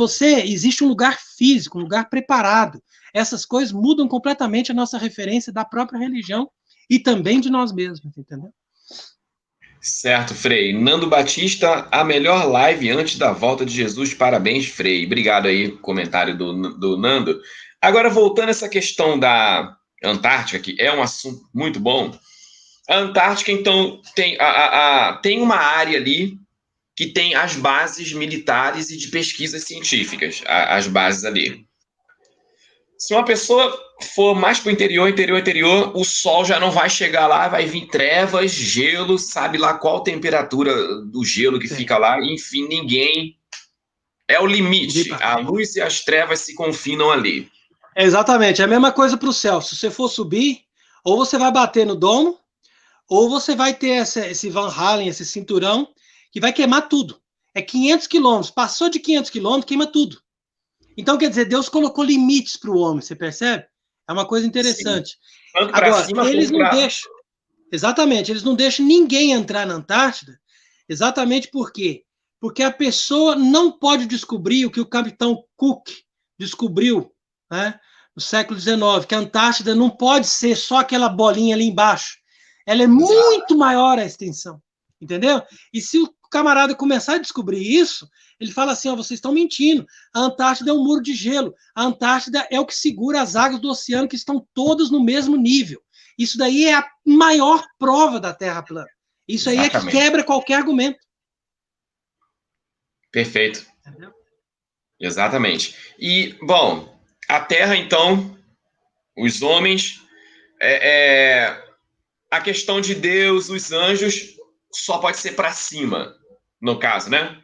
existe um lugar físico, um lugar preparado. Essas coisas mudam completamente a nossa referência da própria religião e também de nós mesmos, entendeu? Certo, Frei. Nando Batista, a melhor live antes da volta de Jesus. Parabéns, Frei. Obrigado aí, comentário do Nando. Agora, voltando a essa questão da Antártica, que é um assunto muito bom. A Antártica, então, tem uma área ali que tem as bases militares e de pesquisas científicas, as bases ali. Se uma pessoa for mais para o interior, o sol já não vai chegar lá, vai vir trevas, gelo, sabe lá qual a temperatura do gelo que fica lá, enfim, ninguém... É o limite, a luz e as trevas se confinam ali. Exatamente, é a mesma coisa para o céu. Se você for subir, ou você vai bater no domo, ou você vai ter esse Van Halen, esse cinturão, que vai queimar tudo. É 500 quilômetros, passou de 500 quilômetros, queima tudo. Então, quer dizer, Deus colocou limites para o homem, você percebe? É uma coisa interessante. Agora, eles não deixam... Exatamente, eles não deixam ninguém entrar na Antártida, exatamente por quê? Porque a pessoa não pode descobrir o que o capitão Cook descobriu, né, no século XIX, que a Antártida não pode ser só aquela bolinha ali embaixo. Ela é muito maior a extensão, entendeu? E se o camarada começar a descobrir isso, ele fala assim, ó, vocês estão mentindo, a Antártida é um muro de gelo, a Antártida é o que segura as águas do oceano que estão todas no mesmo nível. Isso daí é a maior prova da Terra plana. Isso aí Exatamente. É que quebra qualquer argumento. Perfeito. Entendeu? Exatamente. E, bom, a Terra, então, os homens, a questão de Deus, os anjos, só pode ser para cima, no caso, né?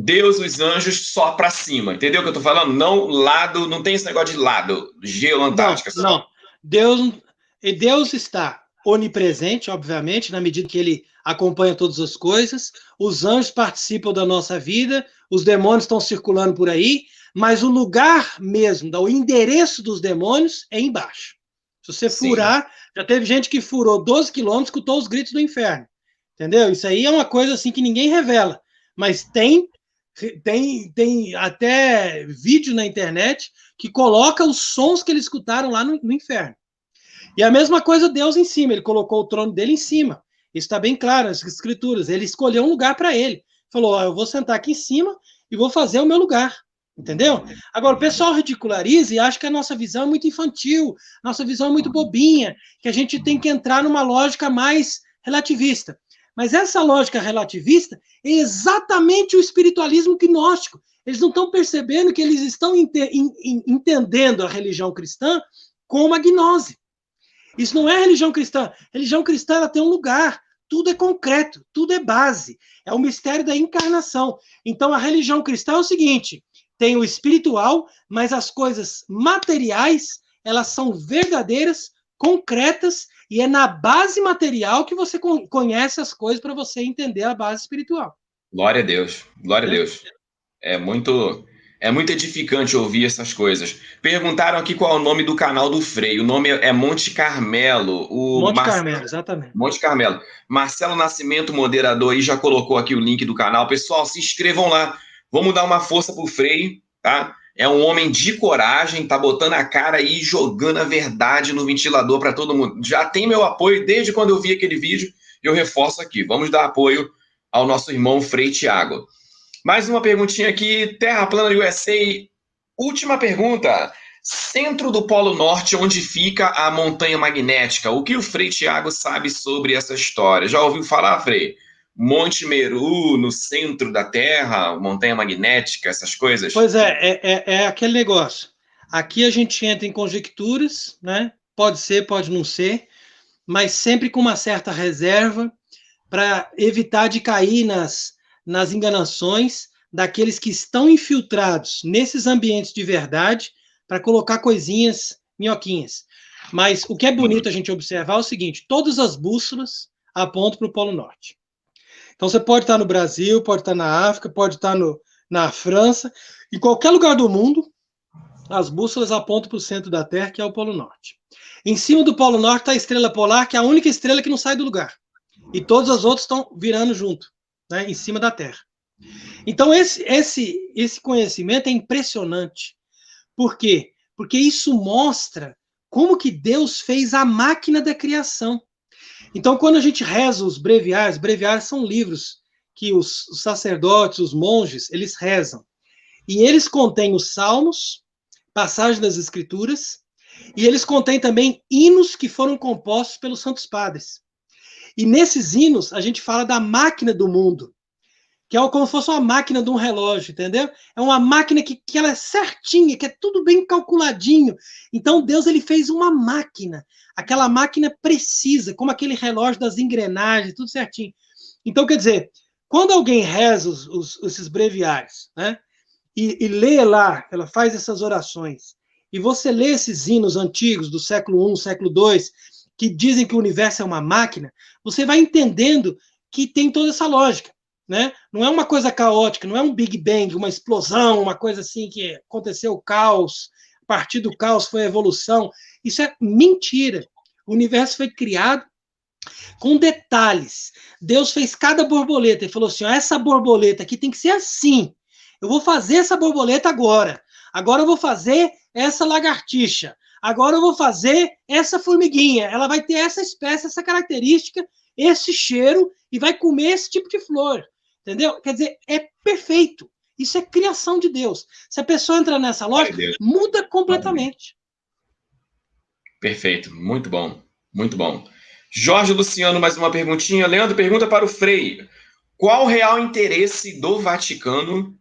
Deus, os anjos, só para cima. Entendeu o que eu tô falando? Não lado, não tem esse negócio de lado, gelo, Antártica. Não. Deus está onipresente, obviamente, na medida que ele acompanha todas as coisas. Os anjos participam da nossa vida, os demônios estão circulando por aí, mas o lugar mesmo, o endereço dos demônios é embaixo. Se você furar, já teve gente que furou 12 quilômetros, escutou os gritos do inferno. Entendeu? Isso aí é uma coisa assim que ninguém revela. Mas tem até vídeo na internet que coloca os sons que eles escutaram lá no inferno. E a mesma coisa Deus em cima. Ele colocou o trono dele em cima. Isso está bem claro nas escrituras. Ele escolheu um lugar para ele. Falou, ó, eu vou sentar aqui em cima e vou fazer o meu lugar. Entendeu? Agora, o pessoal ridiculariza e acha que a nossa visão é muito infantil, nossa visão é muito bobinha, que a gente tem que entrar numa lógica mais relativista. Mas essa lógica relativista é exatamente o espiritualismo gnóstico. Eles não estão percebendo que eles estão entendendo a religião cristã como a gnose. Isso não é religião cristã. Religião cristã ela tem um lugar. Tudo é concreto, tudo é base. É o mistério da encarnação. Então, a religião cristã é o seguinte: tem o espiritual, mas as coisas materiais, elas são verdadeiras, concretas, e é na base material que você conhece as coisas para você entender a base espiritual. Glória a Deus, glória a Deus. É muito, é muito edificante ouvir essas coisas. Perguntaram aqui qual é o nome do canal do Frei. O nome é Monte Carmelo. Monte Carmelo, exatamente. Monte Carmelo. Marcelo Nascimento, moderador, aí já colocou aqui o link do canal. Pessoal, se inscrevam lá. Vamos dar uma força pro Frei, tá? É um homem de coragem, tá botando a cara aí, jogando a verdade no ventilador para todo mundo. Já tem meu apoio desde quando eu vi aquele vídeo. Eu reforço aqui. Vamos dar apoio ao nosso irmão Frei Tiago. Mais uma perguntinha aqui, Terra Plana USA. Última pergunta. Centro do Polo Norte, onde fica a Montanha Magnética. O que o Frei Tiago sabe sobre essa história? Já ouviu falar, Frei? Monte Meru, no centro da Terra, Montanha Magnética, essas coisas? Pois é aquele negócio. Aqui a gente entra em conjecturas, né? Pode ser, pode não ser, mas sempre com uma certa reserva para evitar de cair nas enganações daqueles que estão infiltrados nesses ambientes de verdade para colocar coisinhas, minhoquinhas. Mas o que é bonito a gente observar é o seguinte: todas as bússolas apontam para o Polo Norte. Então você pode estar no Brasil, pode estar na África, pode estar na França, em qualquer lugar do mundo, as bússolas apontam para o centro da Terra, que é o Polo Norte. Em cima do Polo Norte está a estrela polar, que é a única estrela que não sai do lugar. E todas as outras estão virando junto, né, em cima da Terra. Então, esse conhecimento é impressionante. Por quê? Porque isso mostra como que Deus fez a máquina da criação. Então, quando a gente reza os breviários são livros que os sacerdotes, os monges, eles rezam. E eles contêm os salmos, passagens das escrituras, e eles contêm também hinos que foram compostos pelos santos padres. E nesses hinos, a gente fala da máquina do mundo, que é como se fosse uma máquina de um relógio, entendeu? É uma máquina que ela é certinha, que é tudo bem calculadinho. Então, Deus ele fez uma máquina, aquela máquina precisa, como aquele relógio das engrenagens, tudo certinho. Então, quer dizer, quando alguém reza esses breviários, né, e lê lá, ela faz essas orações, e você lê esses hinos antigos do século I, século II, que dizem que o universo é uma máquina, você vai entendendo que tem toda essa lógica. Né? Não é uma coisa caótica, não é um Big Bang, uma explosão, uma coisa assim que aconteceu o caos, a partir do caos foi a evolução. Isso é mentira. O universo foi criado com detalhes. Deus fez cada borboleta e falou assim: ó, essa borboleta aqui tem que ser assim. Eu vou fazer essa borboleta agora. Agora eu vou fazer essa lagartixa. Agora eu vou fazer essa formiguinha. Ela vai ter essa espécie, essa característica, esse cheiro e vai comer esse tipo de flor. Entendeu? Quer dizer, é perfeito. Isso é criação de Deus. Se a pessoa entra nessa lógica, muda completamente. Perfeito. Muito bom. Muito bom. Jorge Luciano, mais uma perguntinha. Leandro, pergunta para o Frei. Qual o real interesse do Vaticano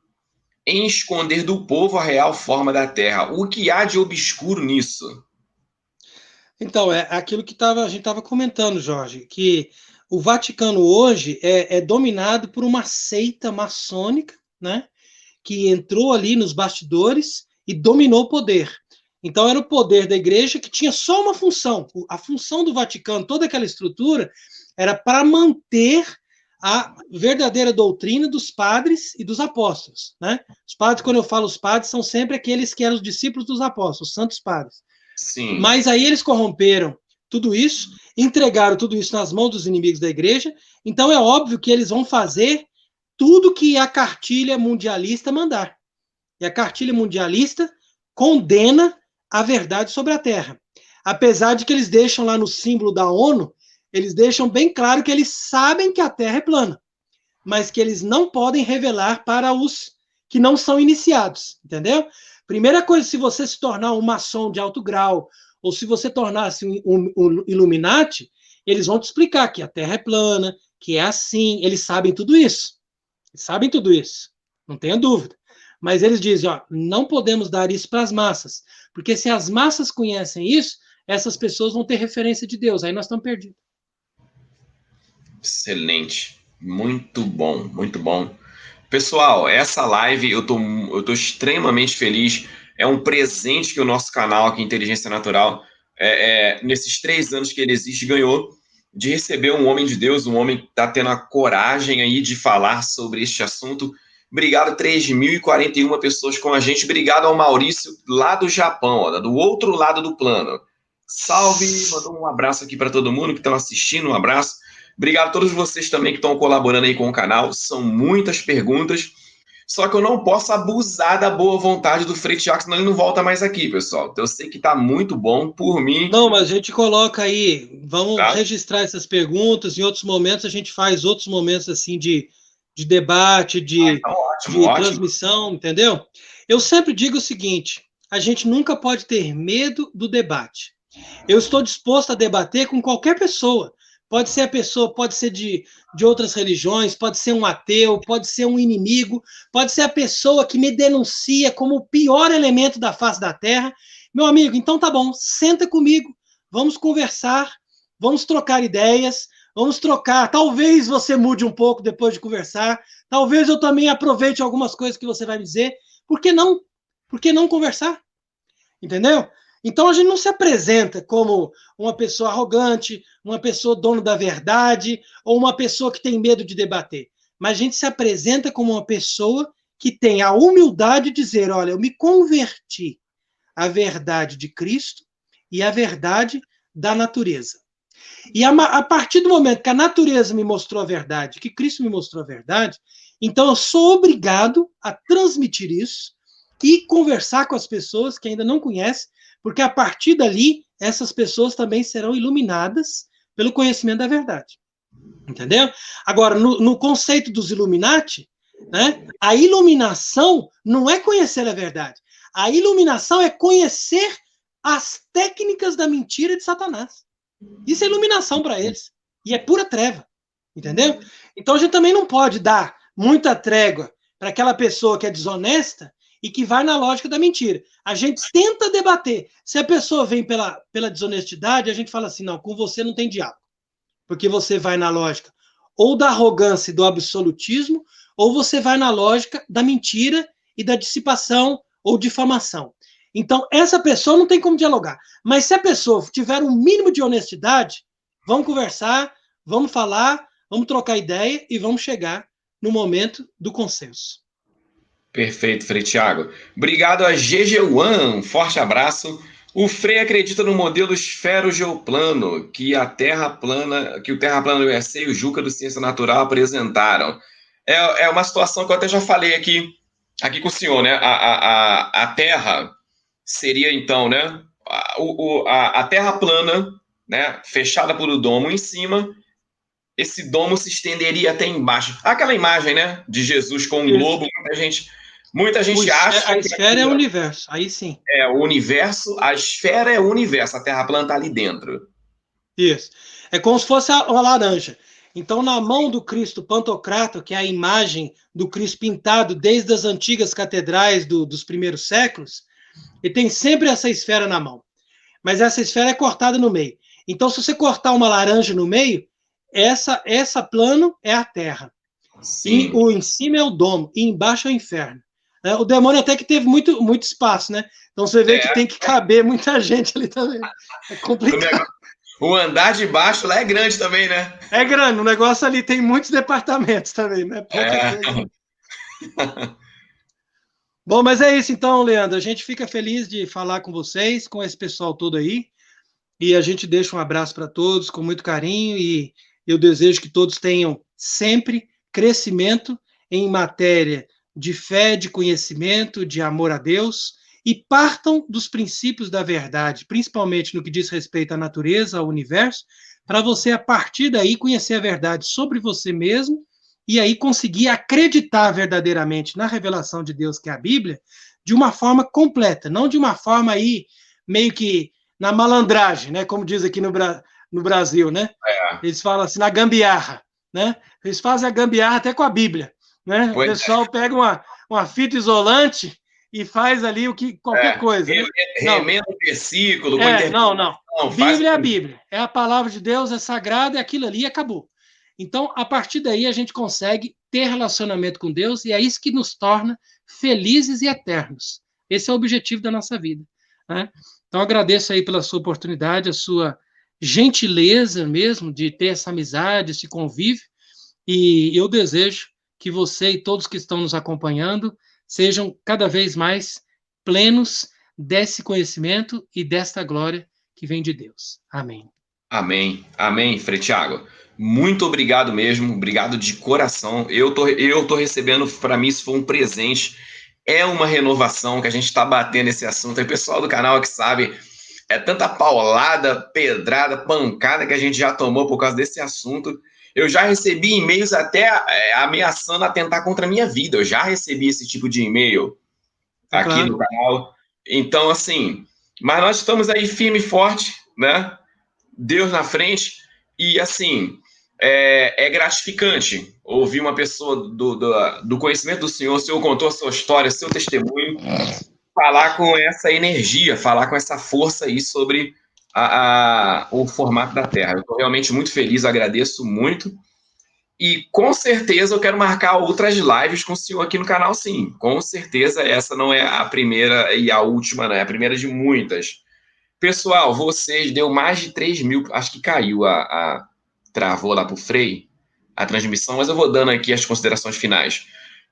em esconder do povo a real forma da Terra? O que há de obscuro nisso? Então, é aquilo que a gente estava comentando, Jorge, que o Vaticano hoje é dominado por uma seita maçônica, né, que entrou ali nos bastidores e dominou o poder. Então, era o poder da igreja que tinha só uma função. A função do Vaticano, toda aquela estrutura, era para manter a verdadeira doutrina dos padres e dos apóstolos. Né? Os padres, quando eu falo os padres, são sempre aqueles que eram os discípulos dos apóstolos, os santos padres. Sim. Mas aí eles corromperam tudo isso, entregaram tudo isso nas mãos dos inimigos da igreja, então é óbvio que eles vão fazer tudo que a cartilha mundialista mandar. E a cartilha mundialista condena a verdade sobre a Terra. Apesar de que eles deixam lá no símbolo da ONU, eles deixam bem claro que eles sabem que a Terra é plana, mas que eles não podem revelar para os que não são iniciados, entendeu? Primeira coisa, se você se tornar um maçom de alto grau, ou se você tornar-se um Illuminati, eles vão te explicar que a Terra é plana, que é assim, eles sabem tudo isso. Eles sabem tudo isso, não tenha dúvida. Mas eles dizem, ó, não podemos dar isso para as massas, porque se as massas conhecem isso, essas pessoas vão ter referência de Deus. Aí nós estamos perdidos. Excelente. Muito bom, muito bom. Pessoal, essa live eu tô extremamente feliz. É um presente que o nosso canal aqui, Inteligência Natural, nesses 3 anos que ele existe, ganhou de receber um homem de Deus, um homem que está tendo a coragem aí de falar sobre este assunto. Obrigado, 3.041 pessoas com a gente. Obrigado ao Maurício, lá do Japão, ó, do outro lado do plano. Salve, mandou um abraço aqui para todo mundo que estão assistindo, um abraço. Obrigado a todos vocês também que estão colaborando aí com o canal. São muitas perguntas. Só que eu não posso abusar da boa vontade do Frei Tiago, senão ele não volta mais aqui, pessoal. Então eu sei que está muito bom por mim. Não, mas a gente coloca aí, vamos registrar essas perguntas. Em outros momentos a gente faz outros momentos assim de debate, de transmissão, entendeu? Eu sempre digo o seguinte: a gente nunca pode ter medo do debate. Eu estou disposto a debater com qualquer pessoa. Pode ser a pessoa, pode ser de outras religiões, pode ser um ateu, pode ser um inimigo, pode ser a pessoa que me denuncia como o pior elemento da face da Terra. Meu amigo, então tá bom, senta comigo, vamos conversar, vamos trocar ideias, vamos trocar. Talvez você mude um pouco depois de conversar, talvez eu também aproveite algumas coisas que você vai dizer. Por que não? Por que não conversar? Entendeu? Então a gente não se apresenta como uma pessoa arrogante, uma pessoa dono da verdade, ou uma pessoa que tem medo de debater. Mas a gente se apresenta como uma pessoa que tem a humildade de dizer: olha, eu me converti à verdade de Cristo e à verdade da natureza. E a partir do momento que a natureza me mostrou a verdade, que Cristo me mostrou a verdade, então eu sou obrigado a transmitir isso e conversar com as pessoas que ainda não conhecem, porque a partir dali, essas pessoas também serão iluminadas pelo conhecimento da verdade. Entendeu? Agora, no conceito dos Illuminati, né, a iluminação não é conhecer a verdade. A iluminação é conhecer as técnicas da mentira de Satanás. Isso é iluminação para eles. E é pura treva. Entendeu? Então a gente também não pode dar muita trégua para aquela pessoa que é desonesta e que vai na lógica da mentira. A gente tenta debater. Se a pessoa vem pela desonestidade, a gente fala assim: não, com você não tem diálogo. Porque você vai na lógica ou da arrogância e do absolutismo, ou você vai na lógica da mentira e da dissipação ou difamação. Então, essa pessoa não tem como dialogar. Mas se a pessoa tiver um mínimo de honestidade, vamos conversar, vamos falar, vamos trocar ideia e vamos chegar no momento do consenso. Perfeito, Frei Tiago. Obrigado a GG1, forte abraço. O Frei acredita no modelo esfero-geoplano que o Terra Plana USA e o Juca do Ciência Natural apresentaram. É uma situação que eu até já falei aqui com o senhor, né? A Terra seria, então, né? A Terra plana, né? Fechada por um domo em cima, esse domo se estenderia até embaixo. Aquela imagem, né? De Jesus com um globo, muita gente acha... A esfera é o universo, aí sim. É o universo, a esfera é o universo, a Terra plana está ali dentro. Isso. É como se fosse uma laranja. Então, na mão do Cristo Pantocrator, que é a imagem do Cristo pintado desde as antigas catedrais dos primeiros séculos, ele tem sempre essa esfera na mão. Mas essa esfera é cortada no meio. Então, se você cortar uma laranja no meio, essa plano é a Terra. Sim. E o em cima é o domo, e embaixo é o inferno. O demônio até que teve muito, muito espaço, né? Então você vê que tem que caber muita gente ali também. É complicado. O andar de baixo lá é grande também, né? É grande, o negócio ali tem muitos departamentos também, né? Pouca coisa. Bom, mas é isso então, Leandro. A gente fica feliz de falar com vocês, com esse pessoal todo aí. E a gente deixa um abraço para todos com muito carinho. E eu desejo que todos tenham sempre crescimento em matéria de fé, de conhecimento, de amor a Deus, e partam dos princípios da verdade, principalmente no que diz respeito à natureza, ao universo, para você, a partir daí, conhecer a verdade sobre você mesmo e aí conseguir acreditar verdadeiramente na revelação de Deus, que é a Bíblia, de uma forma completa, não de uma forma aí meio que na malandragem, né, como diz aqui no Brasil, né? Eles falam assim, na gambiarra, né? Eles fazem a gambiarra até com a Bíblia. Né? O pessoal pega uma fita isolante e faz ali qualquer coisa. Né? Remenda o versículo. Não. Bíblia é a Bíblia. É a palavra de Deus, é sagrada, é aquilo ali e acabou. Então, a partir daí, a gente consegue ter relacionamento com Deus e é isso que nos torna felizes e eternos. Esse é o objetivo da nossa vida. Né? Então, agradeço aí pela sua oportunidade, a sua gentileza mesmo de ter essa amizade, esse convívio, e eu desejo que você e todos que estão nos acompanhando sejam cada vez mais plenos desse conhecimento e desta glória que vem de Deus. Amém. Amém. Amém, Frei Thiago. Muito obrigado mesmo, obrigado de coração. Eu tô recebendo, para mim isso foi um presente, é uma renovação que a gente está batendo esse assunto. Aí pessoal do canal que sabe, é tanta paulada, pedrada, pancada que a gente já tomou por causa desse assunto. Eu já recebi e-mails até ameaçando atentar contra a minha vida. Eu já recebi esse tipo de e-mail aqui no canal. Então, assim, mas nós estamos aí firme e forte, né? Deus na frente. E, assim, é gratificante ouvir uma pessoa do conhecimento do Senhor, o Senhor contou a sua história, seu testemunho, falar com essa energia, falar com essa força aí sobre o formato da Terra. Eu estou realmente muito feliz, agradeço muito. E com certeza eu quero marcar outras lives com o senhor aqui no canal, sim. Com certeza essa não é a primeira e a última, né? É a primeira de muitas. Pessoal, vocês deu mais de 3 mil, acho que caiu travou lá pro Frei a transmissão, mas eu vou dando aqui as considerações finais.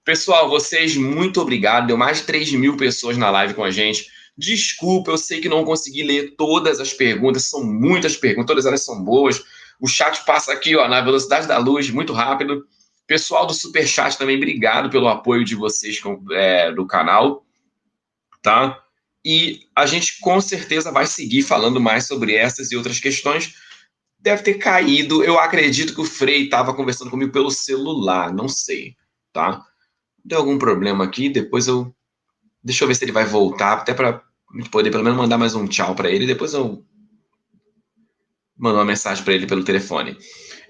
Pessoal, vocês, muito obrigado. Deu mais de 3 mil pessoas na live com a gente. Desculpa, eu sei que não consegui ler todas as perguntas, são muitas perguntas, todas elas são boas. O chat passa aqui, ó, na velocidade da luz, muito rápido. Pessoal do Superchat também, obrigado pelo apoio de vocês do canal, tá? E a gente com certeza vai seguir falando mais sobre essas e outras questões. Deve ter caído, eu acredito que o Frei estava conversando comigo pelo celular, não sei, tá? Deu algum problema aqui, depois deixa eu ver se ele vai voltar, até para poder pelo menos mandar mais um tchau para ele, depois eu mando uma mensagem para ele pelo telefone.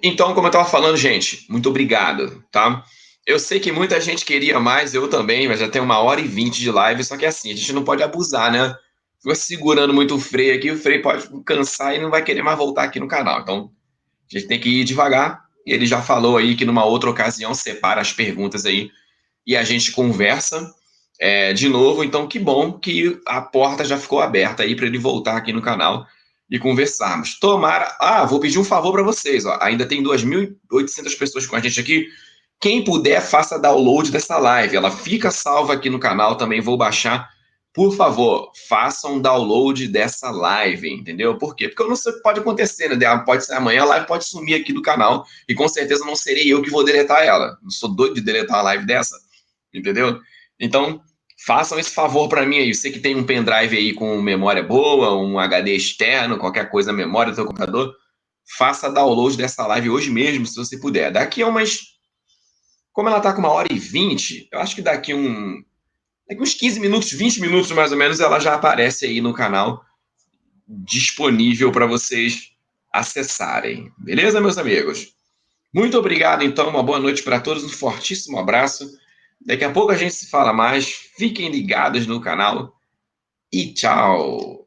Então, como eu estava falando, gente, muito obrigado, tá? Eu sei que muita gente queria mais, eu também, mas já tem 1h20 de live, só que assim, a gente não pode abusar, né? Fica segurando muito o Frei aqui, o Frei pode cansar e não vai querer mais voltar aqui no canal. Então, a gente tem que ir devagar. E ele já falou aí que numa outra ocasião separa as perguntas aí e a gente conversa de novo. Então, que bom que a porta já ficou aberta aí para ele voltar aqui no canal e conversarmos. Tomara... vou pedir um favor para vocês. Ó. Ainda tem 2.800 pessoas com a gente aqui. Quem puder, faça download dessa live. Ela fica salva aqui no canal, também vou baixar. Por favor, façam um download dessa live, entendeu? Por quê? Porque eu não sei o que pode acontecer, né? Pode ser amanhã, a live pode sumir aqui do canal e com certeza não serei eu que vou deletar ela. Não sou doido de deletar uma live dessa, entendeu? Então, façam esse favor para mim aí. Você que tem um pendrive aí com memória boa, um HD externo, qualquer coisa na memória do seu computador, faça download dessa live hoje mesmo, se você puder. Daqui a como ela tá com 1h20, eu acho que daqui uns 15 minutos, 20 minutos mais ou menos, ela já aparece aí no canal, disponível para vocês acessarem. Beleza, meus amigos? Muito obrigado, então. Uma boa noite para todos. Um fortíssimo abraço. Daqui a pouco a gente se fala mais. Fiquem ligados no canal. E tchau!